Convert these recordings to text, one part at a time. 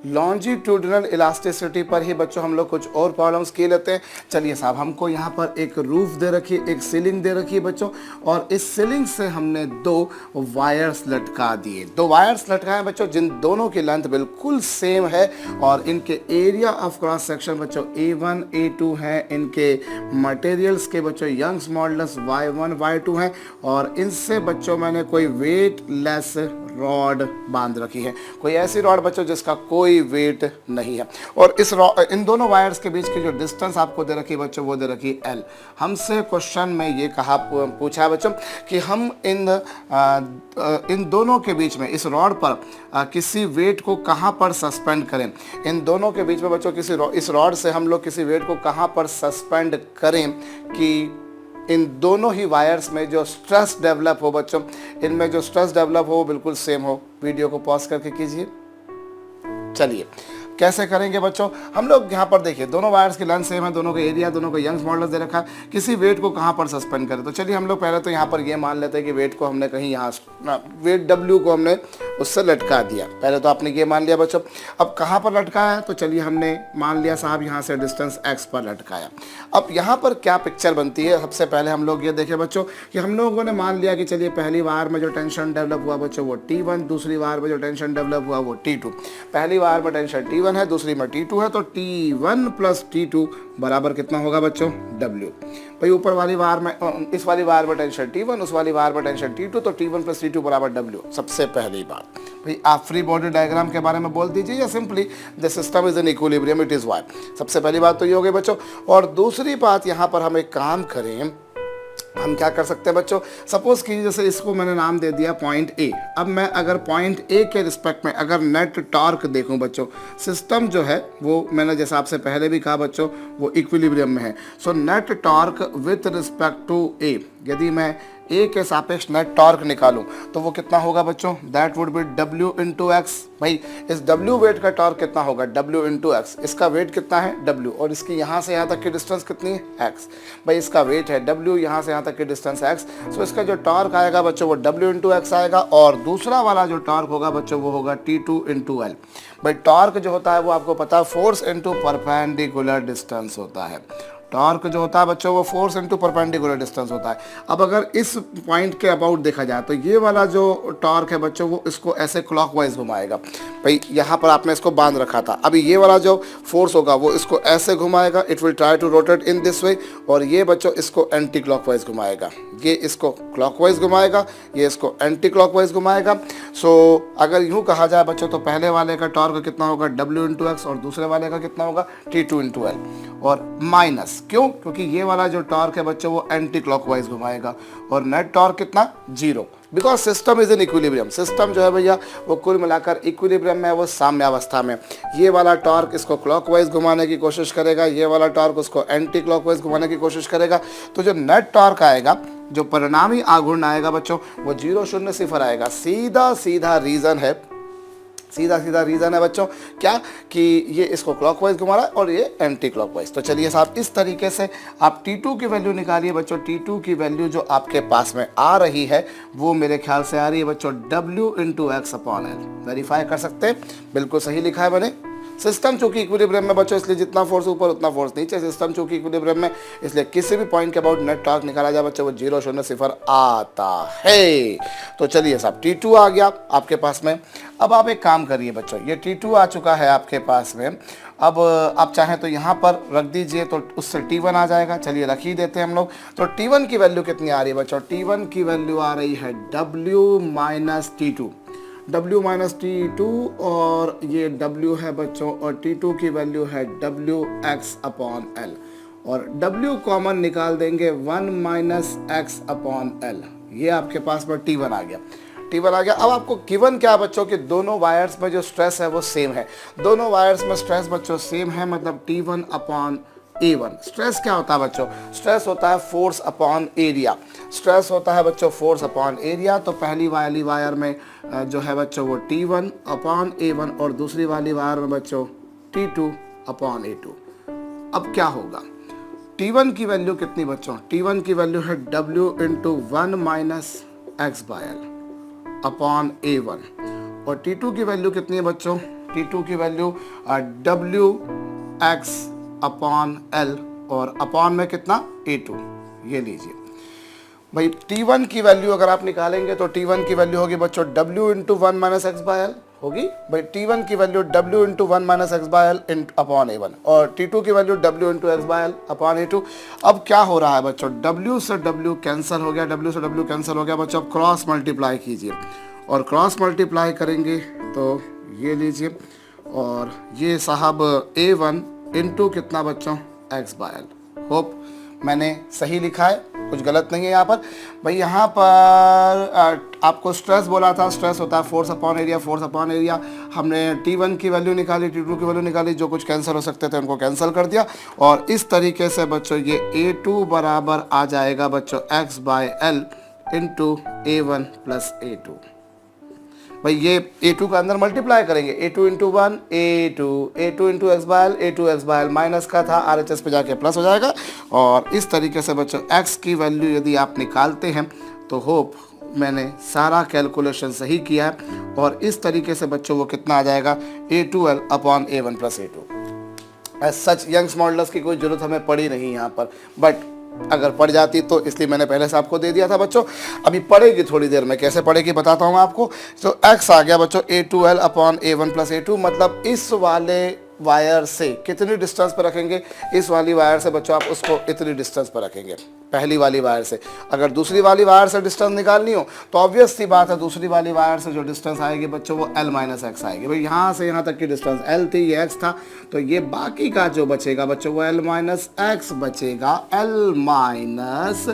Longitudinal elasticity पर ही बच्चों हम लोग कुछ और प्रॉब्लम्स किए लेते हैं। चलिए साहब, हमको यहाँ पर एक रूफ दे रखी है, एक सीलिंग दे रखी है बच्चों, और इस सीलिंग से हमने दो वायर्स लटका दिए। दो वायर्स लटकाए बच्चों, जिन दोनों की लेंथ बिल्कुल सेम है और इनके एरिया ऑफ क्रॉस सेक्शन बच्चों A1 A2 है। इनके मटेरियल्स के बच्चों यंग्स मॉडुलस Y1 Y2 है, और इनसे बच्चों मैंने कोई वेट लेस रॉड बांध रखी है। कोई ऐसी रॉड बच्चों जिसका कोई वेट नहीं है। और इन दोनों वायर्स के बीच की जो डिस्टेंस आपको दे रखी है बच्चों, वो दे रखी है L। हमसे क्वेश्चन में ये पूछा है बच्चों कि हम इन दोनों के बीच में इस रॉड पर किसी वेट को कहाँ पर सस्पेंड करें। इन दोनों के बीच में बच्चों इस रॉड से हम लोग किसी वेट को कहाँ पर सस्पेंड करें कि इन दोनों ही वायर्स में जो स्ट्रेस डेवलप हो बच्चों, इनमें जो स्ट्रेस डेवलप हो वो बिल्कुल सेम हो। वीडियो को पॉज करके कीजिए। चलिए कैसे करेंगे बच्चों, हम लोग यहाँ पर देखिए दोनों वायर्स की लेंथ सेम है, दोनों का एरिया, दोनों का यंग्स मॉडुलस दे रखा है। किसी वेट को कहाँ पर सस्पेंड करें, तो चलिए हम लोग पहले तो यहाँ पर ये मान लेते हैं कि वेट को हमने कहीं यहाँ वेट W को हमने उससे लटका दिया। पहले तो आपने ये मान लिया बच्चों। अब कहाँ पर लटकाया है, तो चलिए हमने मान लिया साहब यहाँ से डिस्टेंस x पर लटकाया। अब यहाँ पर क्या पिक्चर बनती है, सबसे पहले हम लोग ये देखें बच्चों कि हम लोगों ने मान लिया कि चलिए पहली वायर में जो टेंशन डेवलप हुआ बच्चों वो T1, दूसरी वायर में जो टेंशन डेवलप हुआ वो T2। पहली वायर में टेंशन T1 है, दूसरी में T2 है, तो T1 प्लस T2 बराबर कितना होगा बच्चों W। भाई ऊपर वाली वायर में, इस वाली वायर में टेंशन T1, उस वाली वायर में टेंशन T2, तो T1 प्लस T2 बराबर W। सबसे पहली बात भाई आप फ्री बॉडी डायग्राम के बारे में बोल दीजिए या simply the system is in equilibrium it is why. सबसे पहली बात तो ये हो गई बच्चों। और दूसरी बात यहाँ पर हम एक काम करें, हम क्या कर सकते हैं बच्चों, सपोज कीजिए जैसे इसको मैंने नाम दे दिया पॉइंट A। अब मैं अगर पॉइंट A के रिस्पेक्ट में अगर नेट टॉर्क देखूं बच्चों, सिस्टम जो है वो मैंने जैसा आपसे पहले भी कहा बच्चों वो इक्विलिब्रियम में है। So net torque with respect to A, यदि मैं A के सापेक्ष नेट टॉर्क निकालूं तो वो कितना होगा बच्चों, that would be W into x. भाई इस W वेट का टॉर्क कितना होगा, W इंटू एक्स। इसका वेट कितना है W, और इसकी यहाँ से यहाँ तक की डिस्टेंस कितनी है x। भाई इसका वेट है W, यहाँ से यहाँ तक की डिस्टेंस x। सो इसका जो टॉर्क आएगा बच्चों वो W इंटू एक्स आएगा, और दूसरा वाला जो टॉर्क होगा बच्चों वो होगा T2 इंटू L। भाई टॉर्क जो होता है वो आपको पता है फोर्स इंटू परपेंडिकुलर डिस्टेंस होता है। टॉर्क जो होता है बच्चों वो फोर्स इंटू परपेंडिकुलर डिस्टेंस होता है। अब अगर इस पॉइंट के अबाउट देखा जाए तो ये वाला जो टॉर्क है बच्चों वो इसको ऐसे क्लॉकवाइज घुमाएगा। भाई यहाँ पर आपने इसको बांध रखा था, अभी ये वाला जो फोर्स होगा वो इसको ऐसे घुमाएगा, it will try to rotate in this way, और ये बच्चों इसको एंटी क्लॉकवाइज घुमाएगा। ये इसको क्लॉकवाइज घुमाएगा, ये इसको एंटी क्लॉकवाइज घुमाएगा। सो अगर यूँ कहा जाए बच्चों तो पहले वाले का टॉर्क कितना होगा W इंटू एक्स, और दूसरे वाले का कितना होगा T2 इंटू L, और माइनस क्यों, क्योंकि ये वाला जो टॉर्क है बच्चों वो एंटी क्लॉकवाइज घुमाएगा, और नेट टॉर्क कितना 0, because system is in equilibrium. System जो है भैया वो कुल मिलाकर इक्विलिब्रियम में है, वो साम्यावस्था में। ये वाला टॉर्क इसको क्लॉकवाइज घुमाने की कोशिश करेगा, ये वाला टॉर्क उसको एंटी क्लॉकवाइज घुमाने की कोशिश करेगा। तो जो नेट टॉर्क आएगा, जो परिणामी आघूर्ण आएगा बच्चों वो 0 0 0 आएगा। सीधा सीधा रीज़न है बच्चों क्या, कि ये इसको क्लॉकवाइज घुमा रहा है और ये एंटी क्लॉकवाइज। तो चलिए साहब इस तरीके से आप T2 की वैल्यू निकालिए बच्चों। T2 की वैल्यू जो आपके पास में आ रही है वो मेरे ख्याल से आ रही है बच्चों W into x upon L। Verify कर सकते हैं, बिल्कुल सही लिखा है मैंने। सिस्टम चूंकि इक्विलिब्रियम में बच्चों, इसलिए जितना फोर्स ऊपर उतना फोर्स नीचे। सिस्टम चूंकि इक्विलिब्रियम में, इसलिए किसी भी पॉइंट के अबाउट नेट टॉर्क निकाला जाए बच्चों वो 0 0 0 आता है। तो चलिए साहब T2 आ गया आपके पास में। अब आप एक काम करिए बच्चों, ये T2 आ चुका है आपके पास में। अब आप चाहें तो यहाँ पर रख दीजिए तो उससे T1 आ जाएगा। चलिए रख ही देते हैं हम लोग। तो T1 की वैल्यू कितनी आ रही है बच्चों, T1 की वैल्यू आ रही है W minus T2, W minus T2, और ये W है बच्चों, और T2 की वैल्यू है W x अपॉन L, और W कॉमन निकाल देंगे 1 माइनस x अपॉन L। ये आपके पास में T1 आ गया। अब आपको गिवन क्या बच्चों कि दोनों वायर्स में जो स्ट्रेस है वो सेम है। दोनों वायर्स में स्ट्रेस बच्चों सेम है, मतलब T1 अपॉन A1। स्ट्रेस क्या होता है बच्चों, स्ट्रेस होता है फोर्स अपॉन एरिया। स्ट्रेस होता है बच्चों फोर्स अपॉन एरिया। तो पहली वाली वायर में जो है बच्चों वो T1 अपॉन A1, और दूसरी वाली वायर में बच्चों T2 अपॉन A2। अब क्या होगा, T1 की वैल्यू कितनी बच्चों, T1 की वैल्यू है W into 1 minus X by L upon A1, और T2 की वैल्यू कितनी है बच्चों, T2 की value W x upon L और अपॉन में कितना A2, ये लीजिए भाई। T1 की वैल्यू अगर आप निकालेंगे तो T1 की वैल्यू होगी बच्चों W into 1 minus X by L होगी भाई। T1 की value W into 1 minus X by L upon A1 और T2 की value W into x by L upon A2। अब क्या हो रहा है बच्चों, W से W कैंसिल हो गया, W से W कैंसिल हो गया बच्चों। अब क्रॉस मल्टीप्लाई कीजिए और क्रॉस मल्टीप्लाई करेंगे तो ये लीजिए और ये साहब A1 इंटू कितना बच्चों एक्स बाय एल। होप मैंने सही लिखा है, कुछ गलत नहीं है यहाँ पर भाई। यहाँ पर आपको स्ट्रेस बोला था, स्ट्रेस होता है force upon area, force upon area. हमने T1 की वैल्यू निकाली, T2 की वैल्यू निकाली, जो कुछ कैंसिल हो सकते थे उनको कैंसिल कर दिया और इस तरीके से बच्चों ये A2 बराबर आ जाएगा बच्चों x by L into A1 plus A2। भाई ये A2 का अंदर मल्टीप्लाई करेंगे, A2 into 1 A2 into x by L, A2 x by L minus का था, RHS पे जाके प्लस हो जाएगा। और इस तरीके से बच्चों x की वैल्यू यदि आप निकालते हैं तो होप मैंने सारा कैलकुलेशन सही किया है और इस तरीके से बच्चों वो कितना आ जाएगा A2L upon A1 plus A2। As such Young's modulus की कोई ज़रूरत हमें पड़ी नहीं यहाँ पर, बट अगर पड़ जाती तो इसलिए मैंने पहले से आपको दे दिया था बच्चों। अभी पड़ेगी थोड़ी देर में, कैसे पड़ेगी बताता हूँ आपको। तो x आ गया बच्चों A2L upon A1 plus A2, मतलब इस वाले वायर से कितनी डिस्टेंस पर रखेंगे, इस वाली वायर से बच्चों आप उसको इतनी डिस्टेंस पर रखेंगे पहली वाली वायर से। अगर दूसरी वाली वायर से डिस्टेंस निकालनी हो तो ऑब्वियस सी बात है दूसरी वाली वायर से जो डिस्टेंस आएगी बच्चों वो L माइनस एक्स आएगी भाई। यहाँ से यहाँ तक की डिस्टेंस L थी, ये x था, तो ये बाकी का जो बचेगा बच्चों वो L माइनस एक्स बचेगा, L minus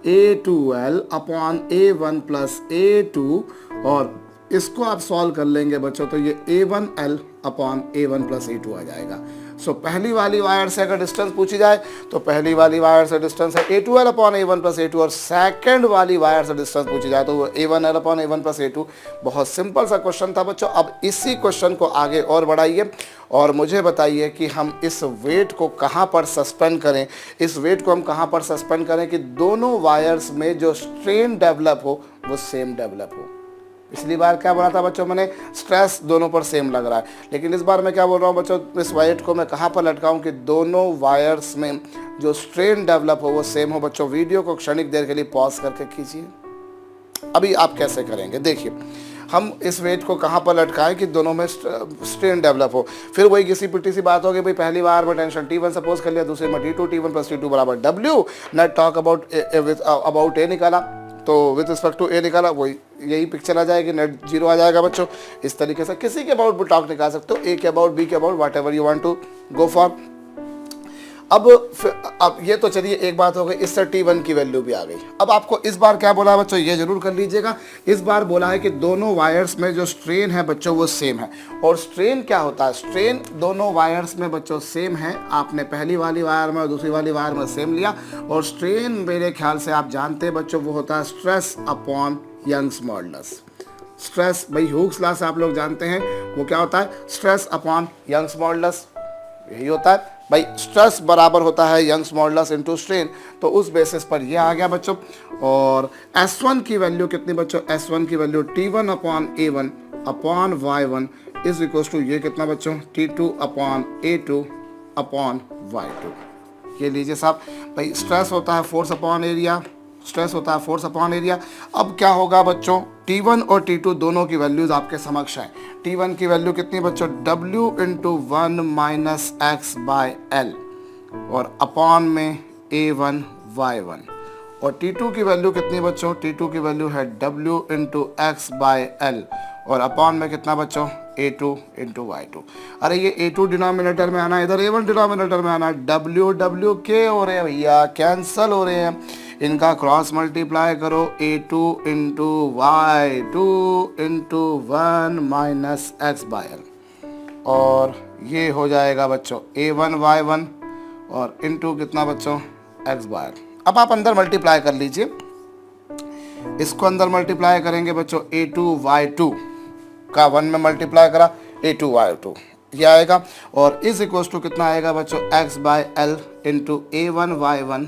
A2L upon A1 plus A2। और इसको आप सॉल्व कर लेंगे बच्चों तो ये A1L upon A1 plus A2 आ जाएगा। सो पहली वाली वायर से अगर डिस्टेंस पूछी जाए तो पहली वाली वायर से डिस्टेंस है A2L upon A1 plus A2 और सेकंड वाली वायर से डिस्टेंस पूछी जाए तो वो A1L upon A1 plus A2। बहुत सिंपल सा क्वेश्चन था बच्चों। अब इसी क्वेश्चन को आगे और बढ़ाइए और मुझे बताइए कि हम इस वेट को कहाँ पर सस्पेंड करें। इस वेट को हम कहाँ पर सस्पेंड करें कि दोनों वायर्स में जो स्ट्रेन डेवलप हो वो सेम डेवलप हो। पिछली बार क्या बोला था बच्चों मैंने, स्ट्रेस दोनों पर सेम लग रहा है, लेकिन इस बार मैं क्या बोल रहा हूँ बच्चों, इस वेट को मैं कहाँ पर लटकाऊँ कि दोनों वायर्स में जो स्ट्रेन डेवलप हो वो सेम हो। बच्चों वीडियो को क्षणिक देर के लिए पॉज करके खींचिए। अभी आप कैसे करेंगे देखिए, हम इस वेट को कहाँ पर लटकाएं कि दोनों में स्ट्रेन डेवलप हो। फिर वही किसी पिट्टी सी बात होगी भाई, पहली बार में टेंशन T1 सपोज कर लिया, दूसरे में T2, T1 प्लस T2 बराबर W, net talk about A निकाला तो विद रिस्पेक्ट टू A निकाला, वही यही पिक्चर आ जाएगी, नेट जीरो आ जाएगा बच्चों। इस तरीके से किसी के अबाउट भी टॉक निकाल सकते हो, A के अबाउट, B के about, whatever you want to go for. अब ये तो चलिए एक बात हो गई, इससे T1 की वैल्यू भी आ गई। अब आपको इस बार क्या बोला है बच्चों, ये जरूर कर लीजिएगा। इस बार बोला है कि दोनों वायर्स में जो स्ट्रेन है बच्चों वो सेम है। और स्ट्रेन क्या होता है, स्ट्रेन दोनों वायर्स में बच्चों सेम है। आपने पहली वाली वायर में और दूसरी वाली वायर में सेम लिया। और स्ट्रेन मेरे ख्याल से आप जानते हैं बच्चों वो होता है stress upon Young's modulus. Stress भाई ह्यूग्स लॉ से आप लोग जानते हैं वो क्या होता है, स्ट्रेस अपॉन यंग्स मॉडुलस, यही होता है भाई। स्ट्रेस बराबर होता है यंग्स मॉडुलस इनटू स्ट्रेन, तो उस बेसिस पर ये आ गया बच्चों। और S1 की वैल्यू कितनी बच्चों, S1 की value T1 upon A1 upon Y1 is equals to ये कितना बच्चों, T2 upon A2 upon Y2। ये लीजिए साहब भाई, स्ट्रेस होता है फोर्स अपॉन एरिया, स्ट्रेस होता है फोर्स अपॉन एरिया। अब क्या होगा बच्चों, T1 और T2 दोनों की वैल्यूज आपके समक्ष हैं। T1 की वैल्यू कितनी बच्चों, W into 1 minus X by L और अपॉन में A1 Y1। और T2 की वैल्यू कितनी बच्चों, T2 की वैल्यू है W into x by L और अपॉन में कितना बच्चों, A2 इंटू Y2। अरे ये A2 डिनोमिनेटर में आना, इधर A1 डिनोमिनेटर में आना, W के हो रहे हैं भैया, कैंसल हो रहे हैं, इनका क्रॉस मल्टीप्लाई करो, A2 into Y2 into 1 minus X by L और ये हो जाएगा बच्चों A1 Y1 और इंटू कितना बच्चों, एक्स बाय एल। अब आप अंदर मल्टीप्लाई कर लीजिए, इसको अंदर मल्टीप्लाई करेंगे बच्चों, A2 Y2 का 1 में मल्टीप्लाई करा, A2 Y2 ये आएगा और इज इक्वल्स टू कितना आएगा बच्चों, x by L into A1 Y1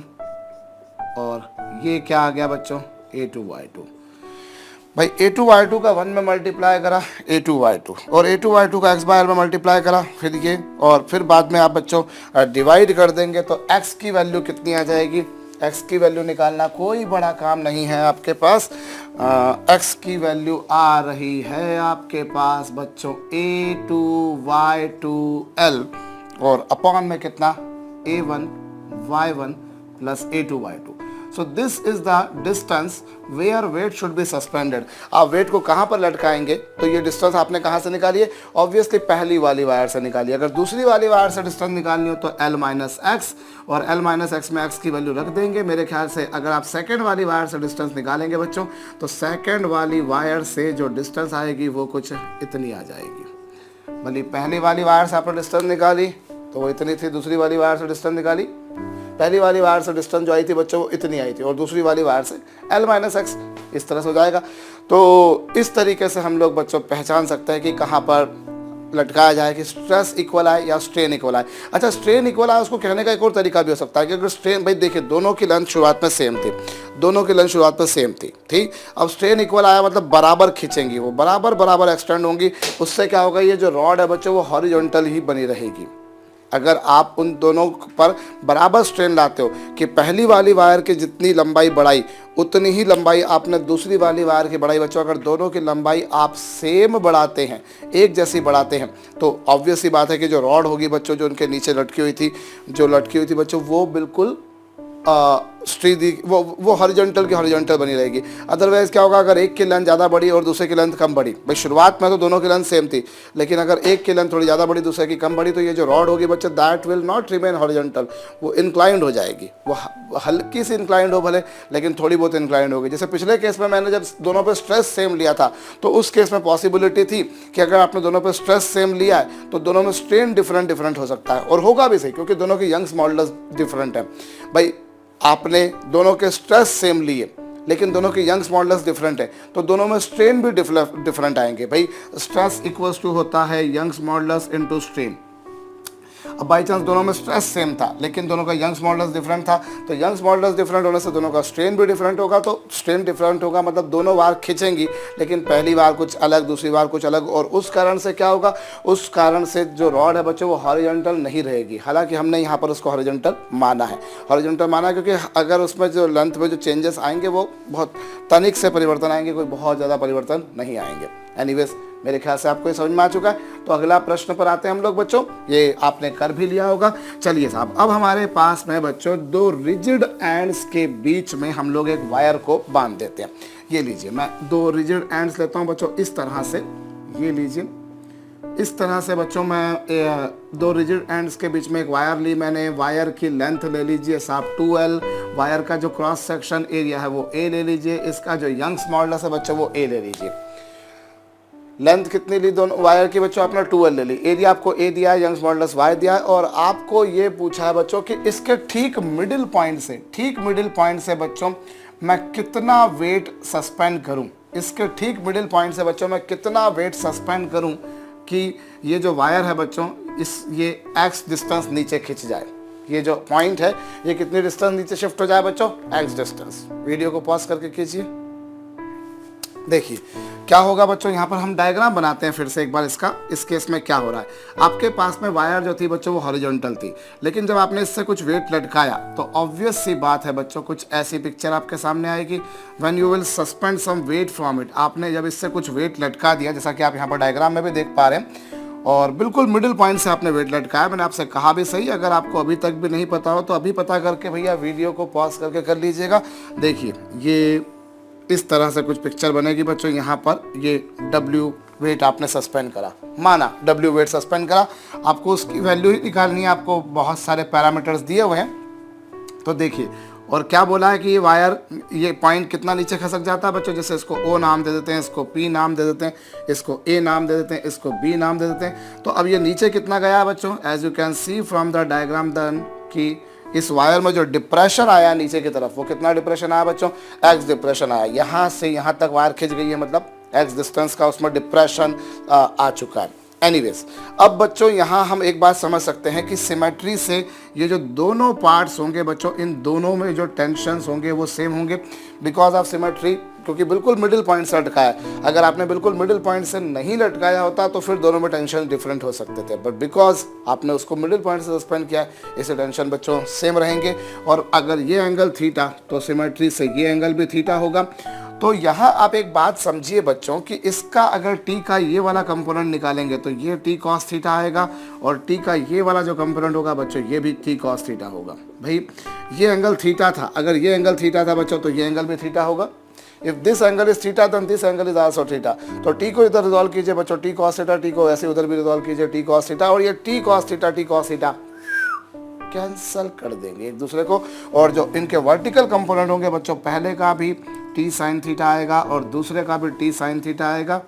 और ये क्या आ गया बच्चों, A2 Y2। भाई a2y2 का 1 में मल्टीप्लाई करा a2y2 और a2y2 का x बाय l में मल्टीप्लाई करा फिर ये, और फिर बाद में आप बच्चों डिवाइड कर देंगे तो x की वैल्यू कितनी आ जाएगी। x की वैल्यू निकालना कोई बड़ा काम नहीं है आपके पास। x की वैल्यू आ रही है आपके पास बच्चों a2y2l और अपॉन में कितना a1y1 plus a2y2। So this is the distance where weight should be suspended. आप वेट को कहाँ पर लटकाएंगे, तो ये डिस्टेंस आपने कहाँ से निकाली है, ऑब्वियसली पहली वाली वायर से निकाली। अगर दूसरी वाली वायर से डिस्टेंस निकालनी हो तो l माइनस एक्स, और l माइनस एक्स में x की वैल्यू रख देंगे। मेरे ख्याल से अगर आप सेकंड वाली वायर से डिस्टेंस निकालेंगे बच्चों, तो सेकंड वाली वायर से जो डिस्टेंस आएगी वो कुछ इतनी आ जाएगी। भले पहली वाली वायर से आपने डिस्टेंस निकाली तो वो इतनी थी, दूसरी वाली वायर से डिस्टेंस निकाली, पहली वाली वायर से डिस्टेंस जो आई थी बच्चों वो इतनी आई थी, और दूसरी वाली वायर से l माइनस एक्स, इस तरह से हो जाएगा। तो इस तरीके से हम लोग बच्चों पहचान सकते हैं कि कहाँ पर लटकाया जाए कि स्ट्रेस इक्वल आए या स्ट्रेन इक्वल आए। अच्छा, स्ट्रेन इक्वल आए उसको कहने का एक और तरीका भी हो सकता है कि अगर स्ट्रेन, भाई देखिए दोनों की लेंथ शुरुआत में सेम थी, दोनों की लेंथ शुरुआत में सेम थी, ठीक। अब स्ट्रेन इक्वल आया मतलब बराबर खींचेंगी, वो बराबर बराबर एक्सटेंड होंगी। उससे क्या होगा, ये जो रॉड है बच्चों वो हॉरिजॉन्टल ही बनी रहेगी। अगर आप उन दोनों पर बराबर स्ट्रेन लाते हो कि पहली वाली वायर की जितनी लंबाई बढ़ाई उतनी ही लंबाई आपने दूसरी वाली वायर की बढ़ाई बच्चों, अगर दोनों की लंबाई आप सेम बढ़ाते हैं, एक जैसी बढ़ाते हैं, तो ऑब्वियस सी बात है कि जो रॉड होगी बच्चों, जो उनके नीचे लटकी हुई थी बच्चों, वो बिल्कुल वो हॉरिजॉन्टल की हॉरिजॉन्टल बनी रहेगी। अदरवाइज क्या होगा, अगर एक की लेंथ ज़्यादा बढ़ी और दूसरे की लेंथ कम बढ़ी, भाई शुरुआत में तो दोनों की लेंथ सेम थी, लेकिन अगर एक की लेंथ थोड़ी ज़्यादा बढ़ी दूसरे की कम बढ़ी, तो ये जो रॉड होगी बच्चे that will not remain horizontal, वो इंक्लाइंड हो जाएगी। वो हल्की सी इंक्लाइंड हो भले, लेकिन थोड़ी बहुत इंक्लाइंड होगी। जैसे पिछले केस में मैंने जब दोनों पर स्ट्रेस सेम लिया था, तो उस केस में पॉसिबिलिटी थी कि अगर आपने दोनों पर स्ट्रेस सेम लिया है तो दोनों में स्ट्रेन डिफरेंट हो सकता है, और होगा भी सही, क्योंकि दोनों के यंग्स मॉडुलस डिफरेंट है। भाई आपने दोनों के स्ट्रेस सेम लिए लेकिन दोनों के यंग्स मॉडुलस डिफरेंट है, तो दोनों में स्ट्रेन भी डिफरेंट आएंगे। भाई स्ट्रेस इक्वल्स टू होता है यंग्स मॉडुलस इनटू स्ट्रेन। अब बाई चांस दोनों में स्ट्रेस सेम था लेकिन दोनों का यंग्स मॉडुलस डिफरेंट था, तो यंग्स मॉडुलस डिफरेंट होने से दोनों का स्ट्रेन भी डिफरेंट होगा। तो स्ट्रेन डिफरेंट होगा मतलब दोनों बार खींचेंगी, लेकिन पहली बार कुछ अलग, दूसरी बार कुछ अलग, और उस कारण से क्या होगा, उस कारण से जो रॉड है बच्चों वो हॉरिजॉन्टल नहीं रहेगी। हालांकि हमने यहाँ पर उसको हॉरिजॉन्टल माना है, हॉरिजॉन्टल माना क्योंकि अगर उसमें जो लेंथ में जो चेंजेस आएंगे वो बहुत तनिक से परिवर्तन आएंगे, कोई बहुत ज़्यादा परिवर्तन नहीं आएंगे। एनीवेज मेरे ख्याल से आपको ये समझ में आ चुका है। तो अगला प्रश्न पर आते हैं हम लोग बच्चों, ये आपने कर भी लिया होगा। चलिए साहब, अब हमारे पास में बच्चों दो रिजिड एंड्स के बीच में हम लोग एक वायर को बांध देते हैं। ये लीजिए, मैं दो रिजिड एंड्स लेता हूँ बच्चों इस तरह से, ये लीजिए इस तरह से बच्चों, मैं दो रिजिड एंड्स के बीच में एक वायर ली मैंने। वायर की लेंथ ले लीजिए साहब 2L, वायर का जो क्रॉस सेक्शन एरिया है वो A ले लीजिए, इसका जो यंग्स मॉडुलस है बच्चों वो A ले लीजिए। लेंथ कितनी ली दोनों वायर की बच्चों, आपने 2L ले ली। एरिया आपको A दिया है, यंग्स मॉडुलस Y दिया है, और आपको ये पूछा है बच्चों कि इसके ठीक मिडिल पॉइंट से बच्चों मैं कितना वेट सस्पेंड करूं। इसके ठीक मिडिल पॉइंट से बच्चों मैं कितना वेट सस्पेंड करूं कि ये जो वायर है बच्चों ये x डिस्टेंस नीचे खिंच जाए। ये जो पॉइंट है ये कितनी डिस्टेंस नीचे शिफ्ट हो जाए बच्चों, x डिस्टेंस। वीडियो को पॉज करके खींचिए, देखिए क्या होगा बच्चों। यहाँ पर हम डायग्राम बनाते हैं फिर से एक बार इसका। इस केस में क्या हो रहा है, आपके पास में वायर जो थी बच्चों वो हॉरिजॉन्टल थी, लेकिन जब आपने इससे कुछ वेट लटकाया तो ऑब्वियस सी बात है बच्चों कुछ ऐसी पिक्चर आपके सामने आएगी। When you will suspend some weight from it, आपने जब इससे कुछ वेट लटका दिया, जैसा कि आप यहाँ पर डायग्राम में भी देख पा रहे हैं, और बिल्कुल मिडिल पॉइंट से आपने वेट लटकाया। मैंने आपसे कहा भी सही, अगर आपको अभी तक भी नहीं पता हो तो अभी पता करके भैया वीडियो को पॉज करके कर लीजिएगा। देखिए ये इस तरह से कुछ पिक्चर बनेगी बच्चों। यहाँ पर ये W वेट आपने सस्पेंड करा, माना W वेट सस्पेंड करा, आपको उसकी वैल्यू ही निकालनी है। आपको बहुत सारे पैरामीटर्स दिए हुए हैं, तो देखिए, और क्या बोला है कि ये वायर, ये पॉइंट कितना नीचे खसक जाता है बच्चों। जैसे इसको O नाम दे देते हैं, इसको P नाम दे देते हैं, इसको A नाम दे देते हैं, इसको B नाम दे देते हैं। तो अब ये नीचे कितना गया बच्चों, as you can see from the diagram then कि इस वायर में जो डिप्रेशन आया नीचे की तरफ, वो कितना डिप्रेशन आया बच्चों, x डिप्रेशन आया। यहाँ से यहाँ तक वायर खिंच गई है, मतलब x डिस्टेंस का उसमें डिप्रेशन आ चुका है। एनीवेज, अब बच्चों यहाँ हम एक बात समझ सकते हैं कि सिमेट्री से ये जो दोनों पार्ट्स होंगे बच्चों, इन दोनों में जो टेंशन्स होंगे वो सेम होंगे बिकॉज ऑफ सिमेट्री, क्योंकि बिल्कुल मिडिल पॉइंट से लटकाया है। अगर आपने बिल्कुल मिडिल पॉइंट से नहीं लटकाया होता तो फिर दोनों में टेंशन डिफरेंट हो सकते थे, बट बिकॉज आपने उसको मिडिल पॉइंट से सस्पेंड किया इससे टेंशन बच्चों सेम रहेंगे। और अगर ये एंगल थीटा तो सिमेट्री से ये एंगल भी थीटा होगा। तो यहाँ आप एक बात समझिए बच्चों कि इसका अगर टी का ये वाला कंपोनेंट निकालेंगे तो ये टी कॉस थीटा आएगा, और टी का ये वाला जो कंपोनेंट होगा बच्चों ये भी टी कॉस थीटा होगा। भाई ये एंगल थीटा था, अगर ये एंगल थीटा था बच्चों तो ये एंगल भी थीटा होगा। If this angle is theta then this angle is also theta. तो टी को इधर रिजॉल्व कीजिए बच्चों, टी कॉस थीटा, टी को ऐसे उधर भी रिजॉल्व कीजिए टी कॉस थीटा, और ये टी कॉस थीटा कैंसल कर देंगे एक दूसरे को। और जो इनके वर्टिकल कंपोनेंट होंगे बच्चों, पहले का भी टी साइन थीटा आएगा और दूसरे का भी टी साइन थीटा आएगा।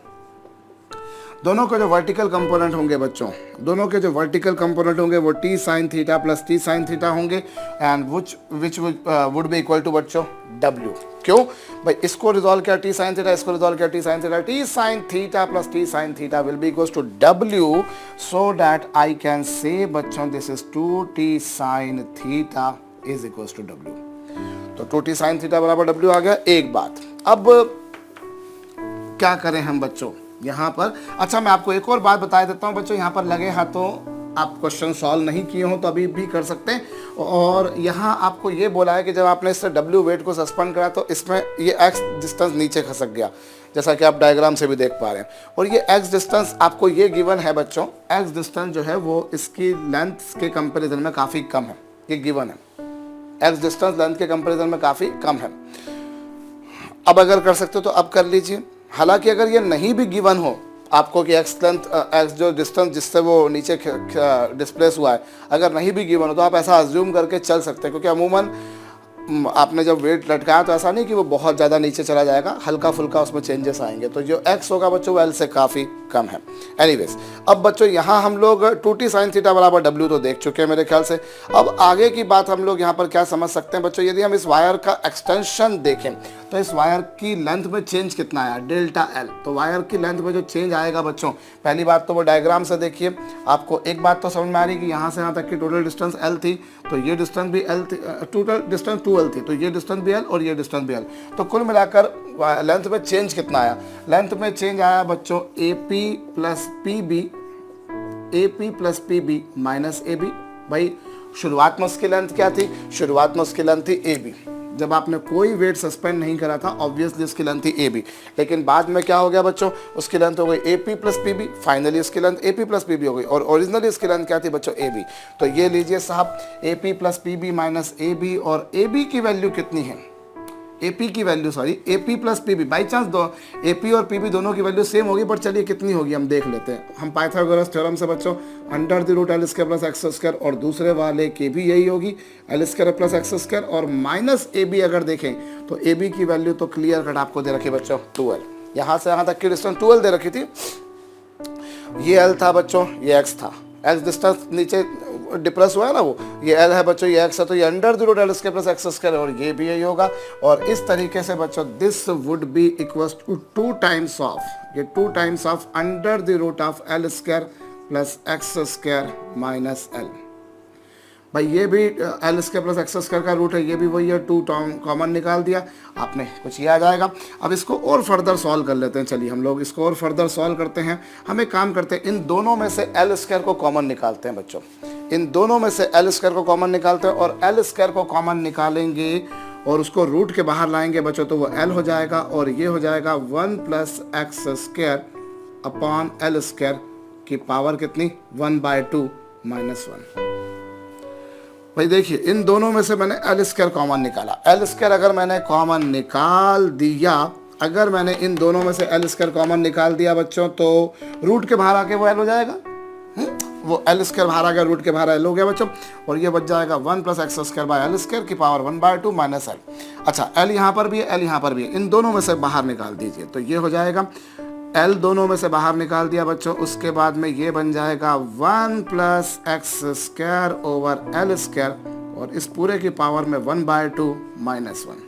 दोनों के जो वर्टिकल कंपोनेंट होंगे बच्चों, दोनों के जो वर्टिकल कंपोनेंट होंगे वो T sine theta plus T sine theta होंगे, and which would be equal to बच्चों डब्ल्यू। क्यों भाई, इसको रिजॉल्व किया टी साइन थीटा, इसको रिजॉल्व किया T sine theta, T sine theta plus T sine theta will be equals to W, so that I can say बच्चों this is 2t sine theta is equals to W. तो 2t sine theta बराबर W आ गया। एक बात, अब क्या करें हम बच्चों यहाँ पर। अच्छा मैं आपको एक और बात बता देता हूँ बच्चों, यहाँ पर लगे हाथों आप क्वेश्चन सॉल्व नहीं किए हो तो अभी भी कर सकते हैं। और यहाँ आपको ये बोला है कि जब आपने इससे डब्ल्यू वेट को सस्पेंड करा तो इसमें ये एक्स डिस्टेंस नीचे खसक गया, जैसा कि आप डायग्राम से भी देख पा रहे हैं। और ये एक्स डिस्टेंस आपको ये गिवन है बच्चों, एक्स डिस्टेंस जो है वो इसकी लेंथ के कंपेरिजन में काफ़ी कम है, ये गिवन है। एक्स डिस्टेंस लेंथ के कंपेरिजन में काफ़ी कम है। अब अगर कर सकते हो तो अब कर लीजिए। हालांकि अगर ये नहीं भी गिवन हो आपको कि एक्स लेंथ, एक्स जो डिस्टेंस जिससे वो नीचे डिस्प्लेस हुआ है, अगर नहीं भी गिवन हो तो आप ऐसा अज्यूम करके चल सकते हैं, क्योंकि अमूमन आपने जब वेट लटकाया तो ऐसा नहीं कि वो बहुत ज़्यादा नीचे चला जाएगा, हल्का फुल्का उसमें चेंजेस आएंगे। तो जो एक्स होगा बच्चों वो एल से काफ़ी कम है। एनीवेज, अब बच्चों यहाँ हम लोग 2t साइन थीटा बराबर डब्ल्यू तो देख चुके हैं मेरे ख्याल से। अब आगे की बात हम लोग यहाँ पर क्या समझ सकते हैं बच्चों, यदि हम इस वायर का एक्सटेंशन देखें तो इस वायर की लेंथ में चेंज कितना आया, डेल्टा एल। तो वायर की लेंथ में जो चेंज आएगा बच्चों, पहली बात तो वो डायग्राम से देखिए, आपको एक बात तो समझ में आ रही कि यहाँ से यहाँ तक की टोटल डिस्टेंस एल थी, तो ये डिस्टेंस भी एल थी, टोटल डिस्टेंस 2l थी, तो ये डिस्टेंस भी एल और ये डिस्टेंस भी एल। तो कुल मिलाकर लेंथ में चेंज कितना आया, लेंथ में चेंज आया बच्चों AP plus PB minus AB। भाई शुरुआत में उसकी लेंथ क्या थी, शुरुआत में उसकी लेंथ थी AB। जब आपने कोई वेट सस्पेंड नहीं करा था ऑब्वियसली उसकी लेंथ थी AB, लेकिन बाद में क्या हो गया बच्चों, उसकी लेंथ हो गई AP प्लस PB, फाइनली उसकी लेंथ AP प्लस PB हो गई, और ओरिजिनली इसकी लेंथ क्या थी बच्चों, AB। तो ये लीजिए साहब AP plus PB minus AB, और AB की वैल्यू कितनी है, AP की value sorry AP plus PB, by chance दो AP और PB दोनों की वैल्यू सेम होगी, पर चलिए कितनी होगी हम देख लेते हैं। हम पाइथागोरस थ्योरम से बच्चों under the root L square plus x square, और दूसरे वाले की भी यही होगी L square plus x square, और माइनस AB अगर देखें तो AB की वैल्यू तो क्लियर कट आपको दे रखी बच्चों 2l। यहाँ से यहाँ तक की डिस्टेंस 2l दे रखी थी, ये l था बच्चों, ये x था, x डिस्टेंस नीचे डिप्रेस हुआ है ना, वो ये l है बच्चों, ये x है, तो ये under the root L square plus x square, और ये भी यही होगा। और इस तरीके से बच्चों this would be equals to 2 times of, ये 2 times of under the root of L square plus x square minus L. भाई ये भी L square plus x square का रूट है, ये भी वही है, 2 कॉमन निकाल दिया आपने, कुछ ये आ जाएगा। अब इसको और फर्दर सॉल्व कर लेते हैं, चलिए हम लोग इसको और फर्दर सॉल्व करते हैं। हम एक काम करते हैं, इन दोनों में से एल स्क्वायर को कॉमन निकालते हैं बच्चों, इन दोनों में से एल स्क्वायर को कॉमन निकालते हैं, और एल स्क्वायर को कॉमन निकालेंगे और उसको रूट के बाहर लाएंगे बच्चों, तो वो एल हो जाएगा, और ये हो जाएगा 1 plus x square upon l square की पावर कितनी, 1/2 माइनस 1। भाई देखिए इन दोनों में से मैंने एल स्क्वायर कॉमन निकाला, एल स्क्वायर अगर मैंने कॉमन निकाल दिया, अगर मैंने इन दोनों में से एल स्क्वायर कॉमन निकाल दिया बच्चों, तो रूट के बाहर आके वो एल हो जाएगा, वो एल स्क्वायर बाहर आ गया, रूट के बाहर एल हो गया बच्चों, और ये बच जाएगा 1 plus x square by L square की पावर 1/2 माइनस एल। अच्छा एल यहाँ पर भी है, एल यहाँ पर भी है, इन दोनों में से बाहर निकाल दीजिए, तो ये हो जाएगा एल दोनों में से बाहर निकाल दिया बच्चों, उसके बाद में ये बन जाएगा 1 plus x square over L square, और इस पूरे की पावर में 1/2 माइनस 1,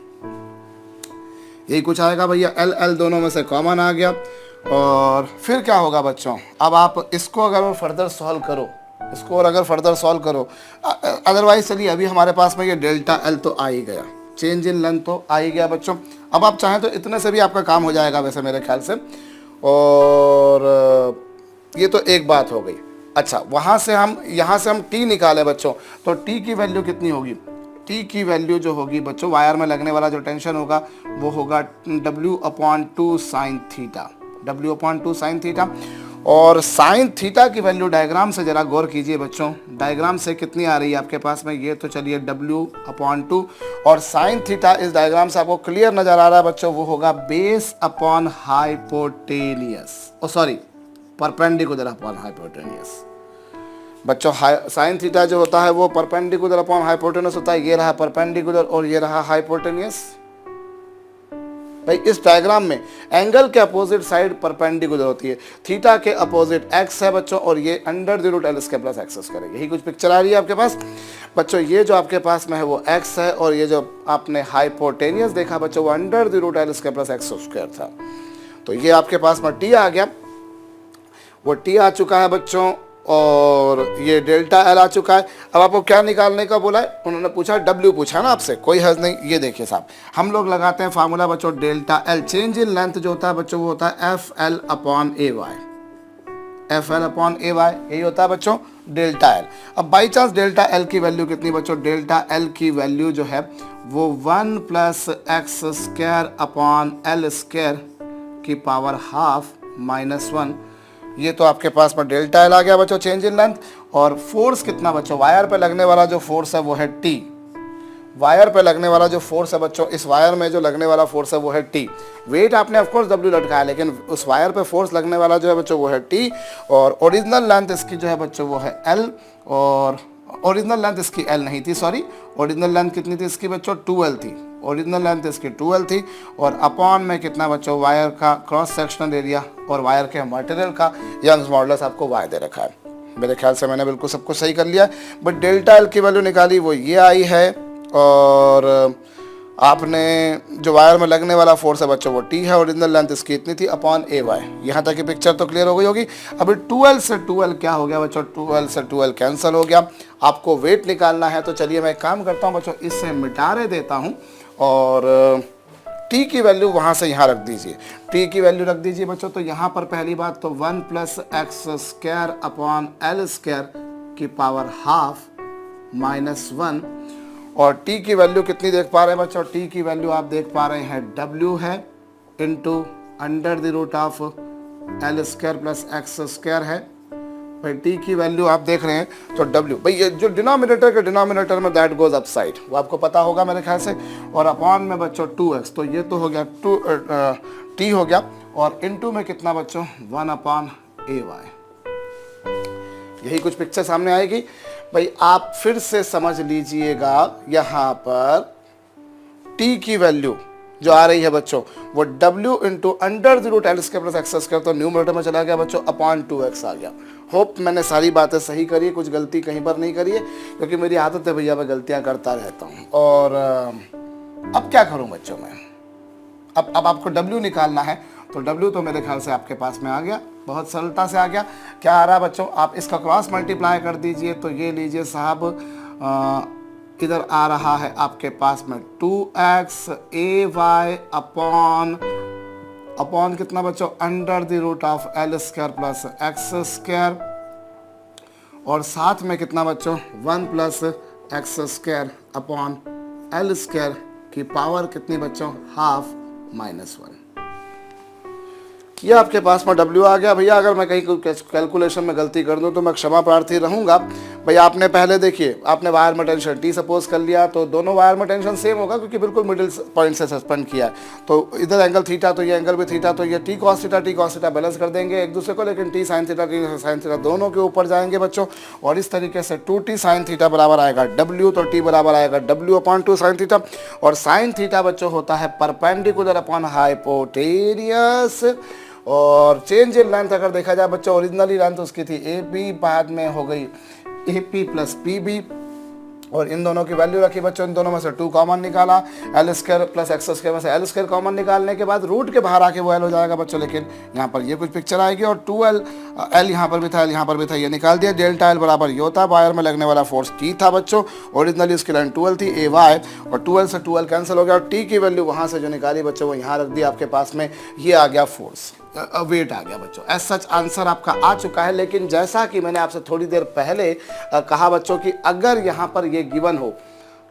यही कुछ आएगा भैया। एल एल दोनों में से कॉमन आ गया, और फिर क्या होगा बच्चों, अब आप इसको अगर फर्दर सॉल्व करो, इसको और अगर फर्दर सॉल्व करो, अदरवाइज चलिए अभी हमारे पास में ये डेल्टा एल तो आ ही गया, चेंज इन लेंथ तो आ ही गया बच्चों। अब आप चाहें तो इतने से भी आपका काम हो जाएगा वैसे मेरे ख्याल से। और ये तो एक बात हो गई। अच्छा, वहाँ से हम यहाँ से हम टी निकाले बच्चों, तो टी की वैल्यू कितनी होगी, टी की वैल्यू जो होगी बच्चों, वायर में लगने वाला जो टेंशन होगा वो होगा W/2 sine theta, W/2 sine theta. और साइन थीटा की वैल्यू डायग्राम से जरा गौर कीजिए बच्चों, डायग्राम से कितनी आ रही है आपके पास में, ये तो चलिए W/2, और साइन थीटा इस डायग्राम से आपको क्लियर नजर आ रहा है बच्चों, वो होगा बेस अपॉन हाइपोटेनियस, ओ सॉरी परपेंडिकुलर अपॉन हाइपोटेनियस बच्चों। साइन थीटा जो होता है वो परपेंडिकुलर अपॉन हाइपोटेनियस होता है, ये रहा परपेंडिकुलर और ये रहा हाइपोटेनियस। भाई इस डायग्राम में एंगल के अपोजिट साइड परपेंडिकुलर होती है, थीटा के अपोजिट एक्स है बच्चों, और ये under the root L square plus x square है। यही कुछ पिक्चर आ रही है आपके पास बच्चों, ये जो आपके पास में है वो एक्स है, और ये जो आपने हाइपोटेनियस देखा बच्चों वो under the root L square plus x square था। तो ये आपके पास में टी आ गया, वो टी आ चुका है बच्चों, और ये डेल्टा एल आ चुका है। अब आपको क्या निकालने का बोला है, उन्होंने पूछा डब्ल्यू पूछा ना आपसे, कोई हर्ज नहीं। ये देखिए साहब, हम लोग लगाते हैं फार्मूला बच्चों, delta L change in length जो होता है बच्चों वो होता है F L upon A Y, F L upon A Y, यही होता है बच्चों डेल्टा एल। अब बाई चांस डेल्टा एल की वैल्यू कितनी बच्चों, डेल्टा एल की वैल्यू जो है वो 1 + x square upon l square की पावर हाफ -1, ये तो आपके पास में डेल्टा एल आ गया बच्चों चेंज इन लेंथ। और फोर्स कितना बच्चों, वायर पे लगने वाला जो फोर्स है वो है टी, वायर पे लगने वाला जो फोर्स है बच्चों, इस वायर में जो लगने वाला फोर्स है वो है टी। वेट आपने ऑफ कोर्स डब्ल्यू लटकाया, लेकिन उस वायर पे फोर्स लगने वाला जो है बच्चों वो है टी। और ओरिजिनल लेंथ इसकी जो है बच्चों वो है एल, और ओरिजिनल लेंथ इसकी एल नहीं थी, सॉरी, ओरिजिनल लेंथ कितनी थी इसकी बच्चों 2L थी, ओरिजिनल लेंथ इसकी 2L थी। और अपॉन में कितना बच्चों, वायर का क्रॉस सेक्शनल एरिया और वायर के मटेरियल का यंग्स मॉडुलस आपको वाई दे रखा है। मेरे ख्याल से मैंने बिल्कुल सब कुछ सही कर लिया, बट डेल्टा एल की वैल्यू निकाली वो ये आई है, और आपने जो वायर में लगने वाला फोर्स है बच्चों वो टी है, ओरिजिनल लेंथ इसकी इतनी थी अपॉन ए वाई। यहाँ तक की पिक्चर तो क्लियर हो गई होगी। अभी 2L से 2L क्या हो गया बच्चों, 2L से 2L कैंसिल हो गया। आपको वेट निकालना है, तो चलिए मैं एक काम करता हूँ बच्चों, इससे मिटारे देता हूँ, और टी की वैल्यू वहाँ से यहाँ रख दीजिए, टी की वैल्यू रख दीजिए बच्चों। तो यहाँ पर पहली बात तो 1 + x square upon l square की पावर हाफ -1, और टी की वैल्यू कितनी देख पा रहे हैं बच्चों, टी की वैल्यू आप देख पा रहे हैं W है into under the root of L square plus x square है। भाई टी की वैल्यू आप देख रहे हैं तो W, भाई ये जो डिनोमिनेटर के डिनोमिनेटर में दैट गोज अप साइड, वो आपको पता होगा मेरे ख्याल से। और अपॉन में बच्चों 2x, तो ये तो हो गया टी हो गया, और इनटू में कितना बच्चों 1/AY। यही कुछ पिक्चर सामने आएगी। भाई आप फिर से समझ लीजिएगा, यहाँ पर टी की वैल्यू जो आ रही है बच्चों वो W into under the root L square plus x square, तो न्यूमरेटर में चला गया बच्चों, अपॉन 2x आ गया। होप मैंने सारी बातें सही करी है, कुछ गलती कहीं पर नहीं करी है, क्योंकि मेरी आदत है भैया, मैं गलतियां करता रहता हूँ। और अब क्या करूँ बच्चों मैं, अब आपको W निकालना है, तो W तो मेरे ख्याल से आपके पास में आ गया, बहुत सरलता से आ गया। क्या आ रहा है बच्चों, आप इसका क्रॉस मल्टीप्लाई कर दीजिए, तो ये लीजिए साहब, इधर आ रहा है आपके पास में 2x AY अपॉन कितना बच्चों, under the root of L square plus x square, और साथ में कितना बच्चों 1 + x square upon l square की पावर कितनी बच्चों, हाफ -1। ये आपके पास में W आ गया। भैया अगर मैं कहीं कैलकुलेशन में गलती कर दूं तो मैं क्षमा प्रार्थी रहूंगा। भैया आपने पहले देखिए, आपने वायर में टेंशन T सपोज कर लिया, तो दोनों वायर में टेंशन सेम होगा, क्योंकि बिल्कुल मिडिल पॉइंट से सस्पेंड किया है। तो इधर एंगल थीटा, तो ये एंगल भी थीटा, तो ये T cos थीटा बैलेंस कर देंगे एक दूसरे को, लेकिन T sin थीटा दोनों के ऊपर जाएंगे बच्चों। और इस तरीके से 2T sin थीटा बराबर आएगा W, तो T बराबर आएगा W/2 sin थीटा। और sin थीटा बच्चों होता है परपेंडिकुलर अपॉन हाइपोटेनियस। और चेंज इन लेंथ अगर देखा जाए बच्चों, ओरिजिनली लेंथ उसकी थी AP, बाद में हो गई AP + PB, और इन दोनों की वैल्यू रखी बच्चों, इन दोनों में से 2 कॉमन निकाला, L square plus x square में से एल स्क्वायर कॉमन निकालने के बाद रूट के बाहर आके वो एल हो जाएगा बच्चों। लेकिन यहाँ पर ये कुछ पिक्चर आएगी और 2l, एल यहाँ पर भी था, एल यहाँ पर भी था, ये निकाल दिया। डेल्टा एल बराबर ये होता है, वायर में लगने वाला फोर्स टी था बच्चों। ओरिजिनली इसकी लाइन 2l थी, ए वाई, और 2l से 2l कैंसिल हो गया और टी की वैल्यू वहाँ से जो निकाली बच्चों वो यहाँ रख दी आपके पास में, ये आ गया फोर्स, वेट आ गया बच्चों। एज सच आंसर आपका आ चुका है। लेकिन जैसा कि मैंने आपसे थोड़ी देर पहले कहा बच्चों कि अगर यहाँ पर ये गिवन हो